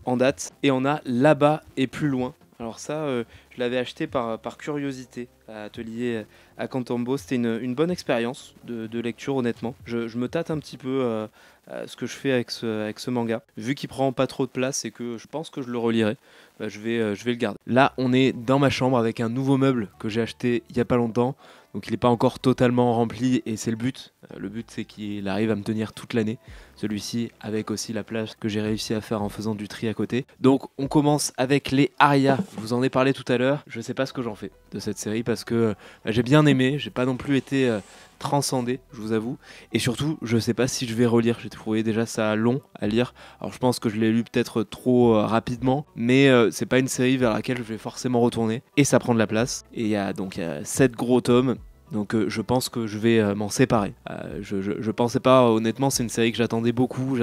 en date. Et on a Là-bas et plus loin. Alors ça, je l'avais acheté par curiosité à Atelier à Cantombo. C'était une bonne expérience de lecture, honnêtement. Je me tâte un petit peu ce que je fais avec ce manga. Vu qu'il prend pas trop de place et que je pense que je le relirai, bah, je vais le garder. Là, on est dans ma chambre avec un nouveau meuble que j'ai acheté il y a pas longtemps. Donc il n'est pas encore totalement rempli et c'est le but. Le but c'est qu'il arrive à me tenir toute l'année. Celui-ci avec aussi la place que j'ai réussi à faire en faisant du tri à côté. Donc on commence avec les Aria. Je vous en ai parlé tout à l'heure. Je sais pas ce que j'en fais de cette série parce que j'ai bien aimé. J'ai pas non plus été transcendé, je vous avoue. Et surtout, je sais pas si je vais relire. J'ai trouvé déjà ça long à lire. Alors je pense que je l'ai lu peut-être trop rapidement. Mais c'est pas une série vers laquelle je vais forcément retourner. Et ça prend de la place. Et il y a 7 gros tomes. Donc je pense que je vais m'en séparer. Je pensais pas, honnêtement, c'est une série que j'attendais beaucoup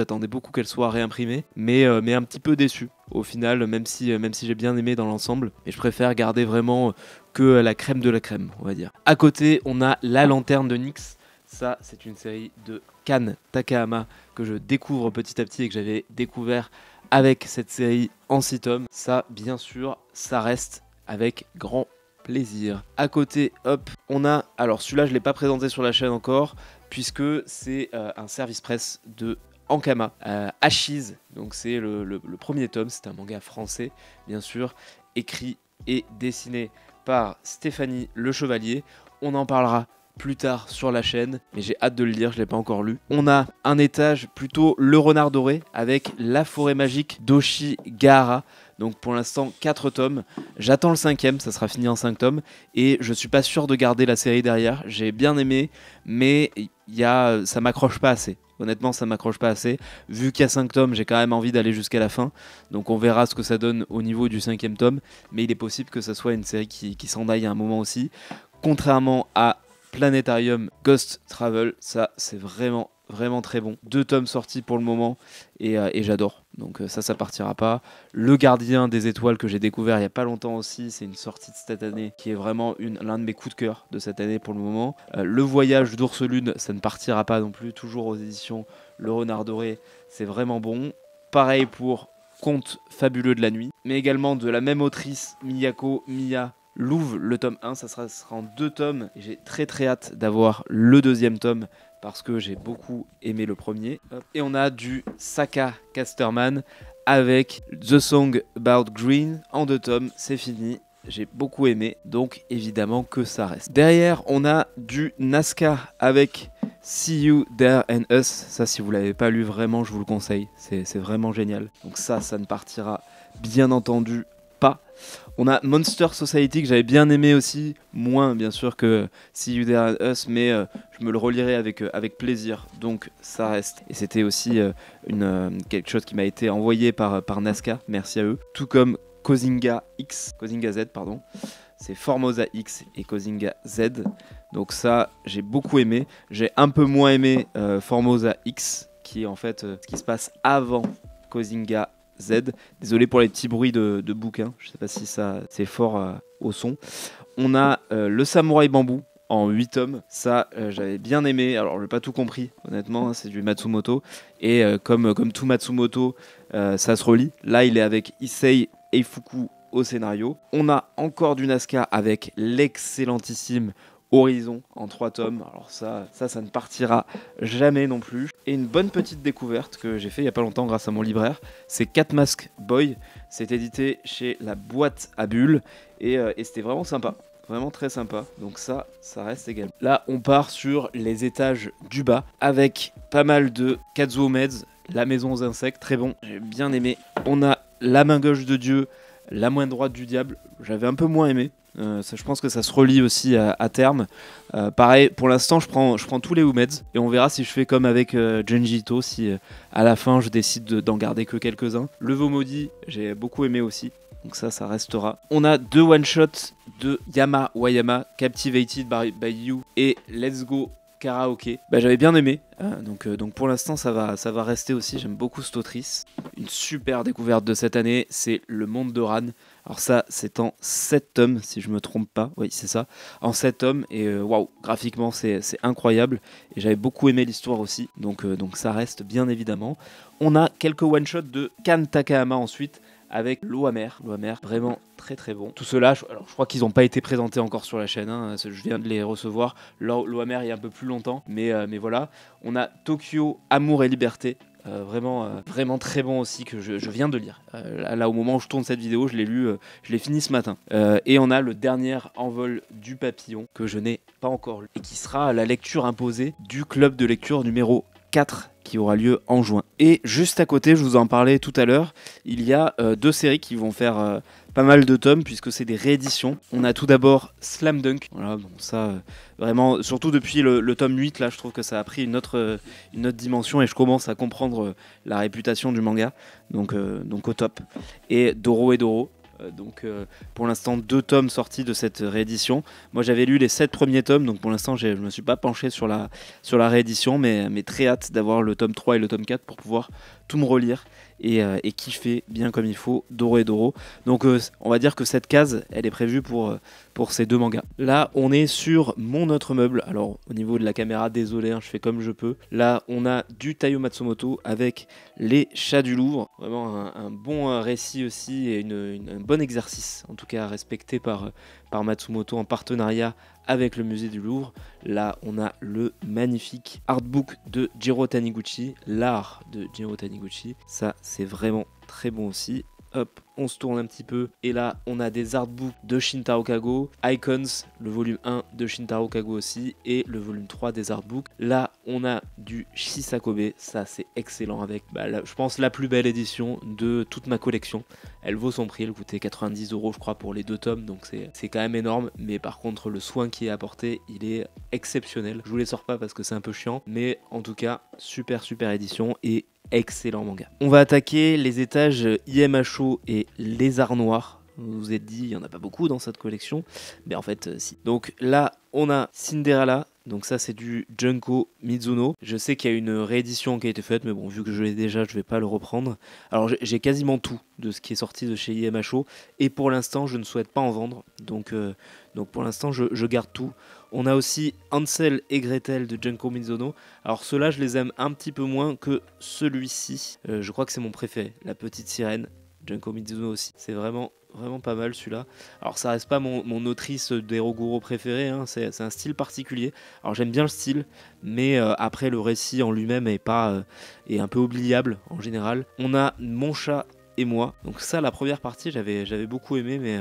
qu'elle soit réimprimée, mais un petit peu déçu au final, même si j'ai bien aimé dans l'ensemble. Et je préfère garder vraiment que la crème de la crème, on va dire. À côté, on a La Lanterne de Nyx. Ça, c'est une série de Kan Takahama que je découvre petit à petit et que j'avais découvert avec cette série en 6 tomes. Ça, bien sûr, ça reste avec grand plaisir. À côté, hop, on a... Alors celui-là, je ne l'ai pas présenté sur la chaîne encore, puisque c'est un service presse de Ankama, Ashiz. Donc c'est le premier tome, c'est un manga français, bien sûr, écrit et dessiné par Stéphanie Le Chevalier. On en parlera plus tard sur la chaîne, mais j'ai hâte de le lire, je ne l'ai pas encore lu. On a un étage plutôt Le Renard Doré avec La Forêt Magique d'Oshigahara. Donc pour l'instant 4 tomes, j'attends le 5e, ça sera fini en 5 tomes, et je suis pas sûr de garder la série derrière. J'ai bien aimé, mais ça m'accroche pas assez. Honnêtement, ça m'accroche pas assez. Vu qu'il y a 5 tomes, j'ai quand même envie d'aller jusqu'à la fin. Donc on verra ce que ça donne au niveau du 5e tome, mais il est possible que ça soit une série qui s'en aille à un moment aussi. Contrairement à Planétarium Ghost Travel, ça c'est vraiment très bon. 2 tomes sortis pour le moment et j'adore. Donc ça partira pas. Le Gardien des Étoiles que j'ai découvert il y a pas longtemps aussi, c'est une sortie de cette année qui est vraiment l'un de mes coups de cœur de cette année pour le moment. Le Voyage d'Ourselune, ça ne partira pas non plus, toujours aux éditions Le Renard Doré, c'est vraiment bon. Pareil pour Contes fabuleux de la nuit, mais également de la même autrice Miyako Miya Louve, le tome 1, ça sera en 2 tomes. J'ai très hâte d'avoir le 2e tome parce que j'ai beaucoup aimé le premier. Et on a du Saka Casterman avec The Song About Green en 2 tomes, c'est fini. J'ai beaucoup aimé, donc évidemment que ça reste. Derrière, on a du Nazca avec See You There and Us. Ça, si vous l'avez pas lu, vraiment, je vous le conseille. C'est vraiment génial. Donc ça ne partira bien entendu pas. On a Monster Society que j'avais bien aimé aussi, moins bien sûr que See You There and Us, mais je me le relirai avec plaisir, donc ça reste. Et c'était aussi quelque chose qui m'a été envoyé par Nazca, merci à eux. Tout comme Kozinga Z, pardon. C'est Formosa X et Kozinga Z. Donc ça, j'ai beaucoup aimé. J'ai un peu moins aimé Formosa X, qui est en fait ce qui se passe avant Kozinga Z. Désolé pour les petits bruits de bouquins, je sais pas si ça c'est fort au son. On a le Samouraï Bambou en 8 tomes, ça j'avais bien aimé, alors j'ai pas tout compris honnêtement, c'est du Matsumoto, et comme tout Matsumoto, ça se relie. Là il est avec Issei Eifuku au scénario. On a encore du Nazca avec l'excellentissime Horizon en 3 tomes. Alors ça ne partira jamais non plus. Et une bonne petite découverte que j'ai fait il y a pas longtemps grâce à mon libraire, c'est Cat Mask Boy. C'est édité chez la Boîte à Bulles et c'était vraiment sympa. Vraiment très sympa, donc ça reste égal. Là, on part sur les étages du bas avec pas mal de Kazuo Meds, la maison aux insectes, très bon, j'ai bien aimé. On a la main gauche de Dieu, la main droite du diable, j'avais un peu moins aimé. Je pense que ça se relie aussi à terme. Pareil, pour l'instant, je prends tous les Umeds et on verra si je fais comme avec Junji Ito, si à la fin je décide d'en garder que quelques-uns. Le veau maudit, j'ai beaucoup aimé aussi. Donc ça restera. On a 2 one-shots de Yama Wayama, Captivated by You et Let's Go Karaoke. J'avais bien aimé, donc pour l'instant ça va rester aussi, j'aime beaucoup cette autrice. Une super découverte de cette année, c'est Le Monde de Ran. Alors ça, c'est en 7 tomes, si je me trompe pas, oui c'est ça, en 7 tomes, et waouh, graphiquement c'est incroyable, et j'avais beaucoup aimé l'histoire aussi, donc ça reste bien évidemment. On a quelques one-shots de Kan Takahama ensuite, avec L'eau amère, vraiment très très bon. Tout cela, je crois qu'ils n'ont pas été présentés encore sur la chaîne, hein, je viens de les recevoir. L'eau amère il y a un peu plus longtemps, mais voilà. On a Tokyo, Amour et Liberté, vraiment très bon aussi, que je viens de lire. Là, au moment où je tourne cette vidéo, je l'ai lu, je l'ai fini ce matin. Et on a le dernier envol du papillon, que je n'ai pas encore lu, et qui sera la lecture imposée du club de lecture numéro 4 qui aura lieu en juin. Et juste à côté, je vous en parlais tout à l'heure, il y a 2 séries qui vont faire pas mal de tomes puisque c'est des rééditions. On a tout d'abord Slam Dunk. Voilà, bon, ça vraiment, surtout depuis le tome 8, là je trouve que ça a pris une autre dimension et je commence à comprendre la réputation du manga. Donc au top. Et Doro et Doro. Pour l'instant 2 tomes sortis de cette réédition. Moi j'avais lu les 7 premiers tomes, donc pour l'instant je ne me suis pas penché sur la réédition, mais très hâte d'avoir le tome 3 et le tome 4 pour pouvoir tout me relire et kiffer bien comme il faut Doro et Doro. Donc on va dire que cette case elle est prévue pour ces 2 mangas. Là on est sur mon autre meuble. Alors au niveau de la caméra, désolé, hein, je fais comme je peux. Là on a du Taiyo Matsumoto avec Les Chats du Louvre. Vraiment un bon récit aussi et un bon exercice en tout cas respecté par Matsumoto en partenariat avec le musée du Louvre. Là on a le magnifique artbook de Jiro Taniguchi, l'art de Jiro Taniguchi, ça c'est vraiment très bon aussi. Hop, on se tourne un petit peu et là on a des artbooks de Shintaro Kago, Icons, le volume 1 de Shintaro Kago aussi, et le volume 3 des artbooks. Là on a du Shisakobe, ça c'est excellent, avec je pense la plus belle édition de toute ma collection. Elle vaut son prix, elle coûtait 90 € je crois pour les 2 tomes, donc c'est quand même énorme, mais par contre le soin qui est apporté il est exceptionnel. Je vous les sors pas parce que c'est un peu chiant, mais en tout cas super édition et excellent manga. On va attaquer les étages IMHO et Lézard Noir. Vous vous êtes dit, il n'y en a pas beaucoup dans cette collection, mais en fait, si. Donc là, on a Cinderella. Donc ça, c'est du Junko Mizuno. Je sais qu'il y a une réédition qui a été faite, mais bon, vu que je l'ai déjà, je vais pas le reprendre. Alors, j'ai quasiment tout de ce qui est sorti de chez IMHO, et pour l'instant, je ne souhaite pas en vendre. Donc pour l'instant, je garde tout. On a aussi Hansel et Gretel de Junko Mizuno. Alors ceux-là, je les aime un petit peu moins que celui-ci. Je crois que c'est mon préféré, La Petite Sirène. Junko Mizuno aussi. C'est vraiment pas mal celui-là. Alors ça reste pas mon autrice d'Eroguro préférée, hein. C'est un style particulier. Alors j'aime bien le style, mais après le récit en lui-même est un peu oubliable en général. On a Mon chat et moi. Donc ça, la première partie, j'avais beaucoup aimé, mais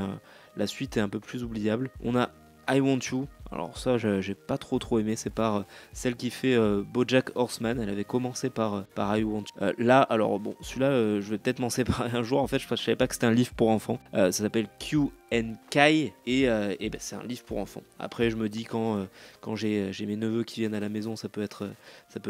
la suite est un peu plus oubliable. On a I Want You. Alors ça, j'ai pas trop aimé. C'est par celle qui fait BoJack Horseman. Elle avait commencé par I Want You. Là, alors bon, celui-là, je vais peut-être m'en séparer un jour. En fait, je savais pas que c'était un livre pour enfants. Ça s'appelle Q and Kai et c'est un livre pour enfants. Après, je me dis quand j'ai mes neveux qui viennent à la maison, ça peut être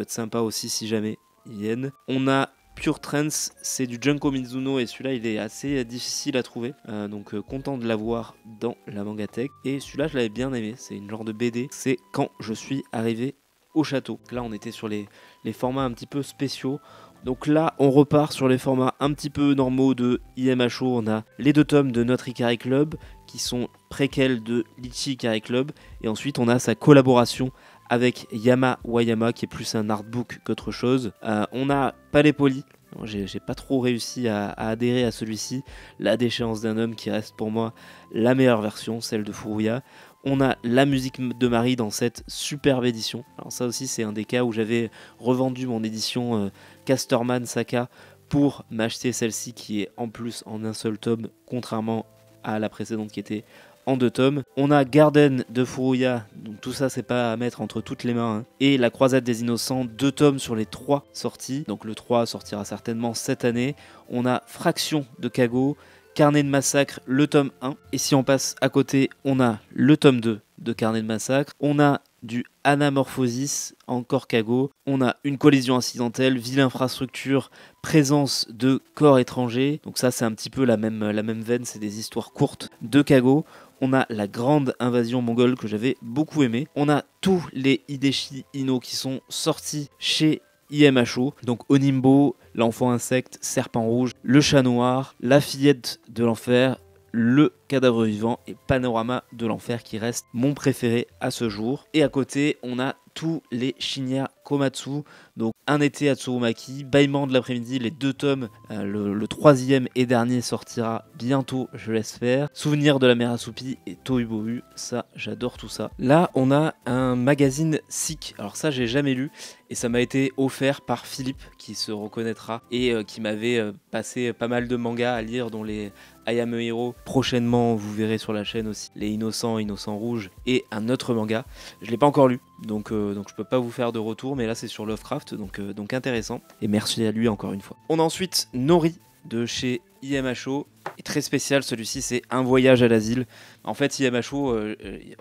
sympa aussi si jamais ils viennent. On a Pure Trance, c'est du Junko Mizuno et celui-là il est assez difficile à trouver, donc content de l'avoir dans la Mangatech. Et celui-là je l'avais bien aimé, c'est une genre de BD, c'est Quand je suis arrivé au château. Là on était sur les formats un petit peu spéciaux, donc là on repart sur les formats un petit peu normaux de IMHO. On a les 2 tomes de Notre Ikari Club qui sont préquels de Litchi Ikari Club, et ensuite on a sa collaboration avec Yama Wayama qui est plus un artbook qu'autre chose. On a Palais Poli, J'ai pas trop réussi à adhérer à celui-ci. La déchéance d'un homme qui reste pour moi la meilleure version, celle de Furuya. On a la musique de Marie dans cette superbe édition. Alors ça aussi c'est un des cas où j'avais revendu mon édition Casterman Saka pour m'acheter celle-ci qui est en plus en un seul tome, contrairement à la précédente qui était en 2 tomes. On a Garden de Furuya, donc tout ça c'est pas à mettre entre toutes les mains, hein. Et La Croisade des Innocents, 2 tomes sur les 3 sorties, donc le 3 sortira certainement cette année. On a Fraction de Kago, Carnet de Massacre, le tome 1. Et si on passe à côté, on a le tome 2 de Carnet de Massacre. On a du Anamorphosis, encore Kago. On a Une collision accidentelle, Ville infrastructure, présence de corps étrangers. Donc ça c'est un petit peu la même veine, c'est des histoires courtes de Kago. On a La grande invasion mongole que j'avais beaucoup aimé. On a tous les Hideshi Inno qui sont sortis chez IMHO, donc Onimbo, L'enfant insecte, Serpent rouge, Le chat noir, La fillette de l'enfer, Le cadavre vivant et Panorama de l'enfer qui reste mon préféré à ce jour. Et à côté, on a tous les Shinya Komatsu, donc Un été à Tsurumaki, Bâillement de l'après-midi, les 2 tomes, le 3e et dernier sortira bientôt, je l'espère. Souvenir de la mer assoupie et Tohubohu, ça j'adore tout ça. Là on a un magazine SICK, alors ça j'ai jamais lu et ça m'a été offert par Philippe qui se reconnaîtra et qui m'avait passé pas mal de mangas à lire dont les I Am a Hero. Prochainement vous verrez sur la chaîne aussi les Innocents Rouges et un autre manga. Je l'ai pas encore lu donc je peux pas vous faire de retour, mais là c'est sur Lovecraft donc intéressant et merci à lui encore une fois. On a ensuite Nori de chez IMHO, et très spécial celui-ci, c'est Un voyage à l'asile. En fait IMHO,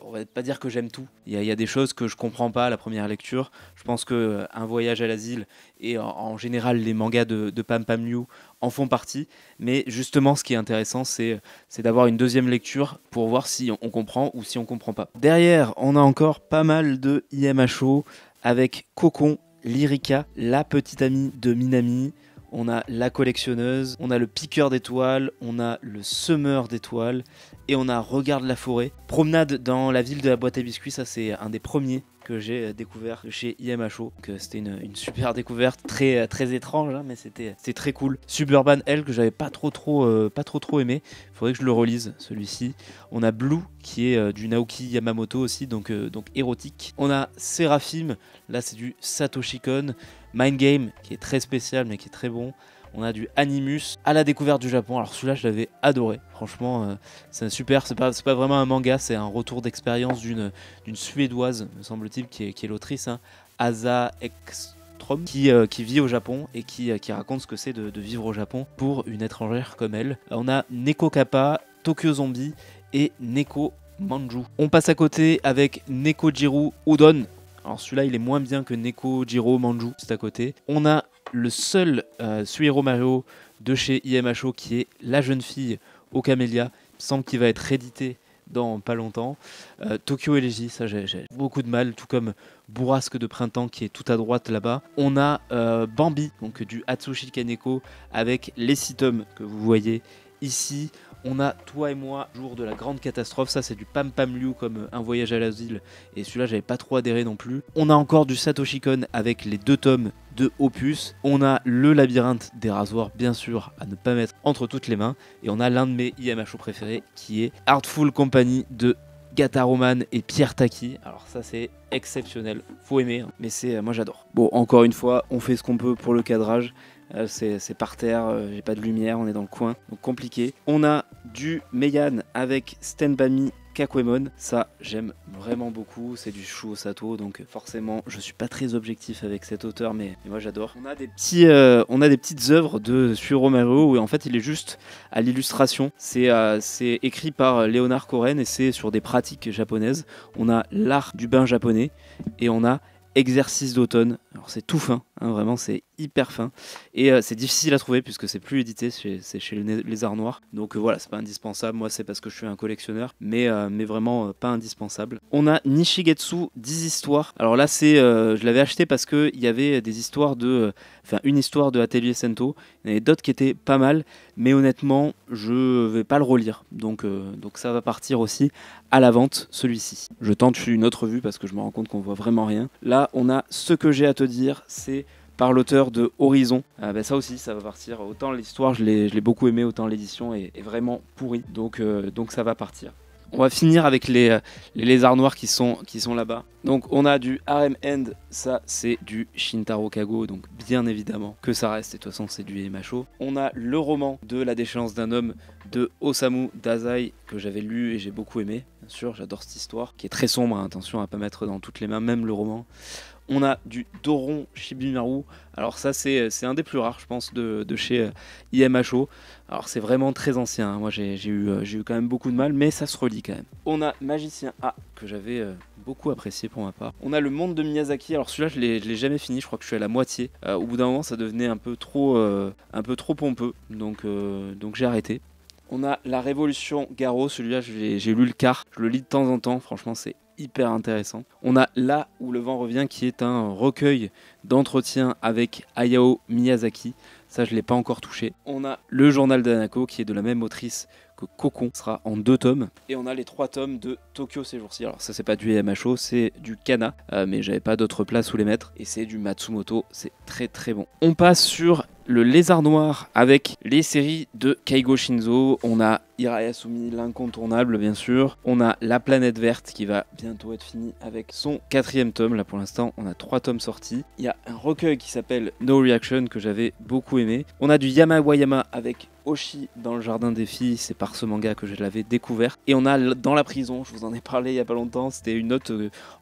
on va pas dire que j'aime tout, il y a des choses que je comprends pas à la première lecture. Je pense que Un voyage à l'asile et en général les mangas de Pam Pam Liu en font partie, mais justement ce qui est intéressant c'est d'avoir une deuxième lecture pour voir si on comprend ou si on comprend pas. Derrière on a encore pas mal de IMHO avec Cocon, Lyrica, La petite amie de Minami. On a La collectionneuse, on a Le piqueur d'étoiles, on a Le semeur d'étoiles et on a Regarde la forêt. Promenade dans la ville de la boîte à biscuits, ça c'est un des premiers que j'ai découvert chez IMHO. C'était une super découverte, très étrange, hein, mais c'était très cool. Suburban Hell que j'avais pas trop aimé, il faudrait que je le relise celui-ci. On a Blue qui est du Naoki Yamamoto aussi, donc érotique. On a Seraphim, là c'est du Satoshi Kon. Mind Game qui est très spécial mais qui est très bon. On a du Animus, À la découverte du Japon. Alors celui-là je l'avais adoré, franchement c'est super, c'est pas vraiment un manga, c'est un retour d'expérience d'une suédoise me semble-t-il qui est l'autrice, hein, Asa Ekström, qui vit au Japon et qui raconte ce que c'est de vivre au Japon pour une étrangère comme elle. On a Neko Kappa, Tokyo Zombie et Neko Manju. On passe à côté avec Nekojiro Udon. Alors celui-là il est moins bien que Nekojiro Manju, c'est à côté. On a le seul Suihiro Mario de chez IMHO qui est La jeune fille au camélia. Il me semble qu'il va être réédité dans pas longtemps. Tokyo Elegy, ça j'ai beaucoup de mal, tout comme Bourrasque de printemps qui est tout à droite là-bas. On a Bambi, donc du Atsushi Kaneko avec les 6 tomes que vous voyez ici. On a Toi et moi, jour de la grande catastrophe, ça c'est du Pam Pam Liu comme Un voyage à l'asile, et celui-là j'avais pas trop adhéré non plus. On a encore du Satoshi Kon avec les 2 tomes de Opus. On a Le labyrinthe des rasoirs, bien sûr, à ne pas mettre entre toutes les mains. Et on a l'un de mes IMHO préférés qui est Artful Company de Gata Roman et Pierre Taki. Alors ça c'est exceptionnel, faut aimer, hein. Mais moi j'adore. Bon, encore une fois, on fait ce qu'on peut pour le cadrage. C'est par terre, j'ai pas de lumière, on est dans le coin, donc compliqué. On a du Meian avec Stenbami Kakwemon, ça j'aime vraiment beaucoup, c'est du Shuo Sato, donc forcément je suis pas très objectif avec cet auteur, mais moi j'adore. On a des petites œuvres de Suihiro Mario où en fait il est juste à l'illustration, c'est écrit par Léonard Cohen et c'est sur des pratiques japonaises. On a l'art du bain japonais et on a Exercice d'automne. Alors c'est tout fin, hein, vraiment c'est hyper fin et c'est difficile à trouver puisque c'est plus édité, c'est chez les Arts Noirs, donc voilà, c'est pas indispensable. Moi c'est parce que je suis un collectionneur, mais vraiment pas indispensable. On a Nishigetsu 10 histoires. Alors là je l'avais acheté parce que il y avait des histoires une histoire de Atelier Sento. Il y en avait d'autres qui étaient pas mal, mais honnêtement je vais pas le relire, donc ça va partir aussi à la vente, celui-ci. Je tente une autre vue parce que je me rends compte qu'on voit vraiment rien. Là on a Ce que j'ai à te dire, c'est par l'auteur de Horizon. Ça aussi, ça va partir. Autant l'histoire, je l'ai beaucoup aimé, autant l'édition est vraiment pourrie. Donc ça va partir. On va finir avec les lézards noirs qui sont là-bas. Donc on a du Harem End, ça c'est du Shintaro Kago, donc bien évidemment que ça reste, et de toute façon c'est du Macho. On a le roman de La déchéance d'un homme de Osamu Dazai que j'avais lu et j'ai beaucoup aimé. Bien sûr, j'adore cette histoire, qui est très sombre, hein, attention à pas mettre dans toutes les mains, même le roman. On a du Doron Shibimaru. Alors ça c'est un des plus rares je pense de chez IMHO. Alors c'est vraiment très ancien, hein. Moi j'ai eu quand même beaucoup de mal, mais ça se relit quand même. On a Magicien A que j'avais beaucoup apprécié pour ma part. On a Le Monde de Miyazaki. Alors celui-là je l'ai jamais fini, je crois que je suis à la moitié. Au bout d'un moment ça devenait un peu trop pompeux, donc j'ai arrêté. On a La Révolution Garo, celui-là j'ai lu le quart, je le lis de temps en temps, franchement c'est hyper intéressant. On a Là où le vent revient qui est un recueil d'entretiens avec Hayao Miyazaki. Ça, je ne l'ai pas encore touché. On a Le Journal d'Hanako qui est de la même autrice que Cocon, sera en 2 tomes. Et on a les 3 tomes de Tokyo ces jours-ci. Alors ça, c'est pas du MHO, c'est du Kana, mais j'avais pas d'autre place où les mettre. Et c'est du Matsumoto, c'est très très bon. On passe sur Le Lézard Noir avec les séries de Keigo Shinzo. On a Hirayasumi, l'incontournable bien sûr. On a La Planète Verte qui va bientôt être finie avec son 4e tome. Là pour l'instant on a 3 tomes sortis. Il y a un recueil qui s'appelle No Reaction que j'avais beaucoup aimé. On a du Yamawayama avec Oshi dans le jardin des filles, c'est par ce manga que je l'avais découvert. Et on a Dans la prison, je vous en ai parlé il y a pas longtemps, c'était une note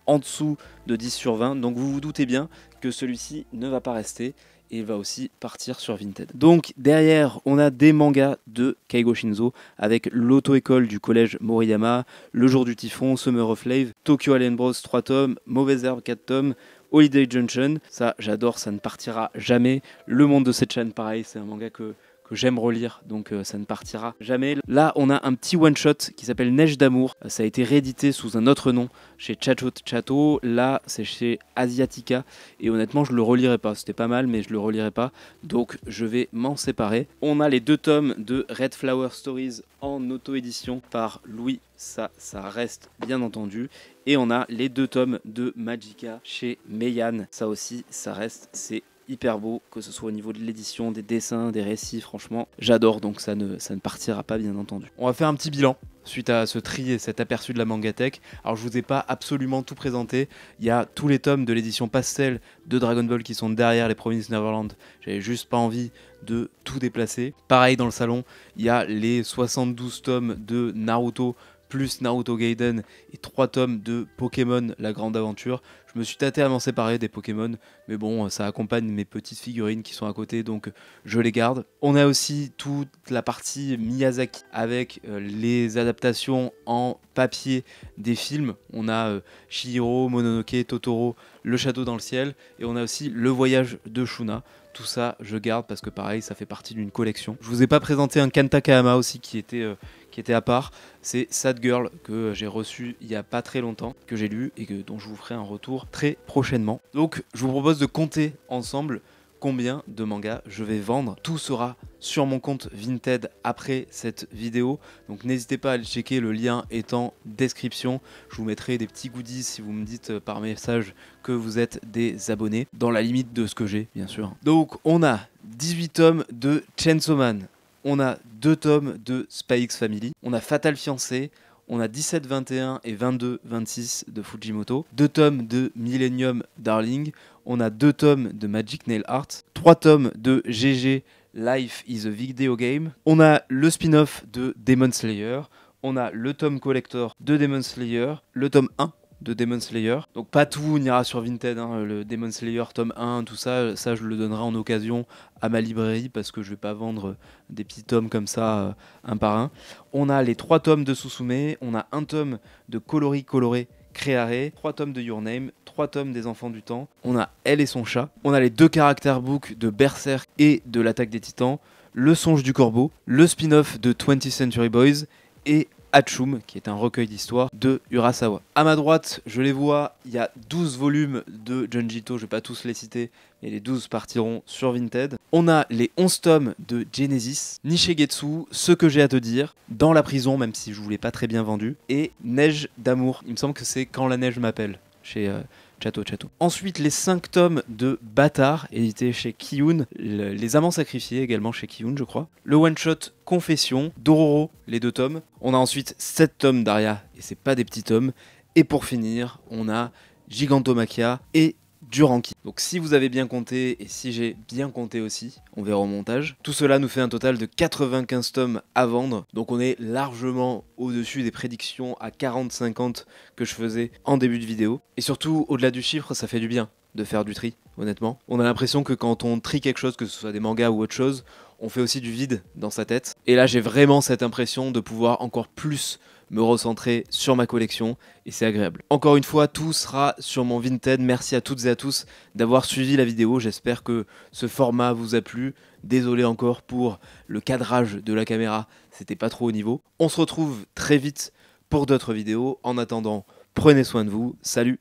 en dessous de 10 sur 20. Donc vous vous doutez bien que celui-ci ne va pas rester. Et va aussi partir sur Vinted. Donc derrière, on a des mangas de Keigo Shinzo avec l'auto-école du collège Moriyama, Le Jour du Typhon, Summer of Lave, Tokyo Alien Bros 3 tomes, Mauvaise Herbe 4 tomes, Holiday Junction, ça j'adore, ça ne partira jamais. Le Monde de Setchan, pareil, c'est un manga que j'aime relire, donc ça ne partira jamais. Là, on a un petit one-shot qui s'appelle Neige d'amour. Ça a été réédité sous un autre nom chez Chacho Chato. Là, c'est chez Asiatica. Et honnêtement, je le relirai pas. C'était pas mal, mais je le relirai pas. Donc, je vais m'en séparer. On a les 2 tomes de Red Flower Stories en auto-édition par Louis. Ça reste bien entendu. Et on a les 2 tomes de Magica chez Meian. Ça aussi, ça reste, c'est hyper beau, que ce soit au niveau de l'édition, des dessins, des récits, franchement, j'adore, donc ça ne partira pas bien entendu. On va faire un petit bilan suite à ce tri et cet aperçu de la Mangatech. Alors je vous ai pas absolument tout présenté, il y a tous les tomes de l'édition Pastel de Dragon Ball qui sont derrière les Promised Neverland, j'avais juste pas envie de tout déplacer. Pareil dans le salon, il y a les 72 tomes de Naruto plus Naruto Gaiden et 3 tomes de Pokémon La Grande Aventure. Je me suis tâté à m'en séparer des Pokémon, mais bon, ça accompagne mes petites figurines qui sont à côté, donc je les garde. On a aussi toute la partie Miyazaki avec les adaptations en papier des films. On a Chihiro, Mononoke, Totoro, Le Château dans le ciel, et on a aussi Le Voyage de Shuna. Tout ça, je garde parce que pareil, ça fait partie d'une collection. Je vous ai pas présenté un Kanta Kahama aussi qui était à part. C'est Sad Girl que j'ai reçu il y a pas très longtemps, que j'ai lu et dont je vous ferai un retour très prochainement. Donc, je vous propose de compter ensemble combien de mangas je vais vendre. Tout sera sur mon compte Vinted après cette vidéo, donc n'hésitez pas à le checker, le lien est en description. Je vous mettrai des petits goodies si vous me dites par message que vous êtes des abonnés, dans la limite de ce que j'ai bien sûr. Donc on a 18 tomes de Chainsaw Man, on a 2 tomes de Spy X Family, on a Fatal Fiancé, on a 17-21 et 22-26 de Fujimoto, 2 tomes de Millennium Darling, on a 2 tomes de Magic Nail Art, 3 tomes de GG Life is a Video Game, on a le spin-off de Demon Slayer, on a le tome collector de Demon Slayer, le tome 1 de Demon Slayer. Donc pas tout n'ira sur Vinted, hein. Le Demon Slayer tome 1, tout ça, je le donnerai en occasion à ma librairie parce que je vais pas vendre des petits tomes comme ça un par un. On a les 3 tomes de Susume, on a un tome de Colori Coloré Créare, 3 tomes de Your Name, 3 tomes des Enfants du Temps, on a Elle et son chat, on a les 2 character books de Berserk et de l'Attaque des Titans, Le Songe du Corbeau, le spin-off de 20th Century Boys et Hatsum, qui est un recueil d'histoires de Urasawa. À ma droite, je les vois, il y a 12 volumes de Junjito, je vais pas tous les citer, mais les 12 partiront sur Vinted. On a les 11 tomes de Genesis, Nishigetsu, Ce que j'ai à te dire, Dans la prison, même si je vous l'ai pas très bien vendu, et Neige d'amour. Il me semble que c'est Quand la neige m'appelle, chez Chato, chato. Ensuite, les 5 tomes de Bâtard, édités chez Kiyun. Les Amants Sacrifiés, également chez Kiyun, je crois. Le one-shot Confession, Dororo, les 2 tomes. On a ensuite 7 tomes d'Aria, et c'est pas des petits tomes. Et pour finir, on a Gigantomachia et Duranki. Donc si vous avez bien compté, et si j'ai bien compté aussi, on verra au montage. Tout cela nous fait un total de 95 tomes à vendre. Donc on est largement au-dessus des prédictions à 40-50 que je faisais en début de vidéo. Et surtout, au-delà du chiffre, ça fait du bien de faire du tri, honnêtement. On a l'impression que quand on trie quelque chose, que ce soit des mangas ou autre chose, on fait aussi du vide dans sa tête. Et là, j'ai vraiment cette impression de pouvoir encore plus me recentrer sur ma collection et c'est agréable. Encore une fois, tout sera sur mon Vinted. Merci à toutes et à tous d'avoir suivi la vidéo. J'espère que ce format vous a plu. Désolé encore pour le cadrage de la caméra, c'était pas trop au niveau. On se retrouve très vite pour d'autres vidéos. En attendant, prenez soin de vous. Salut!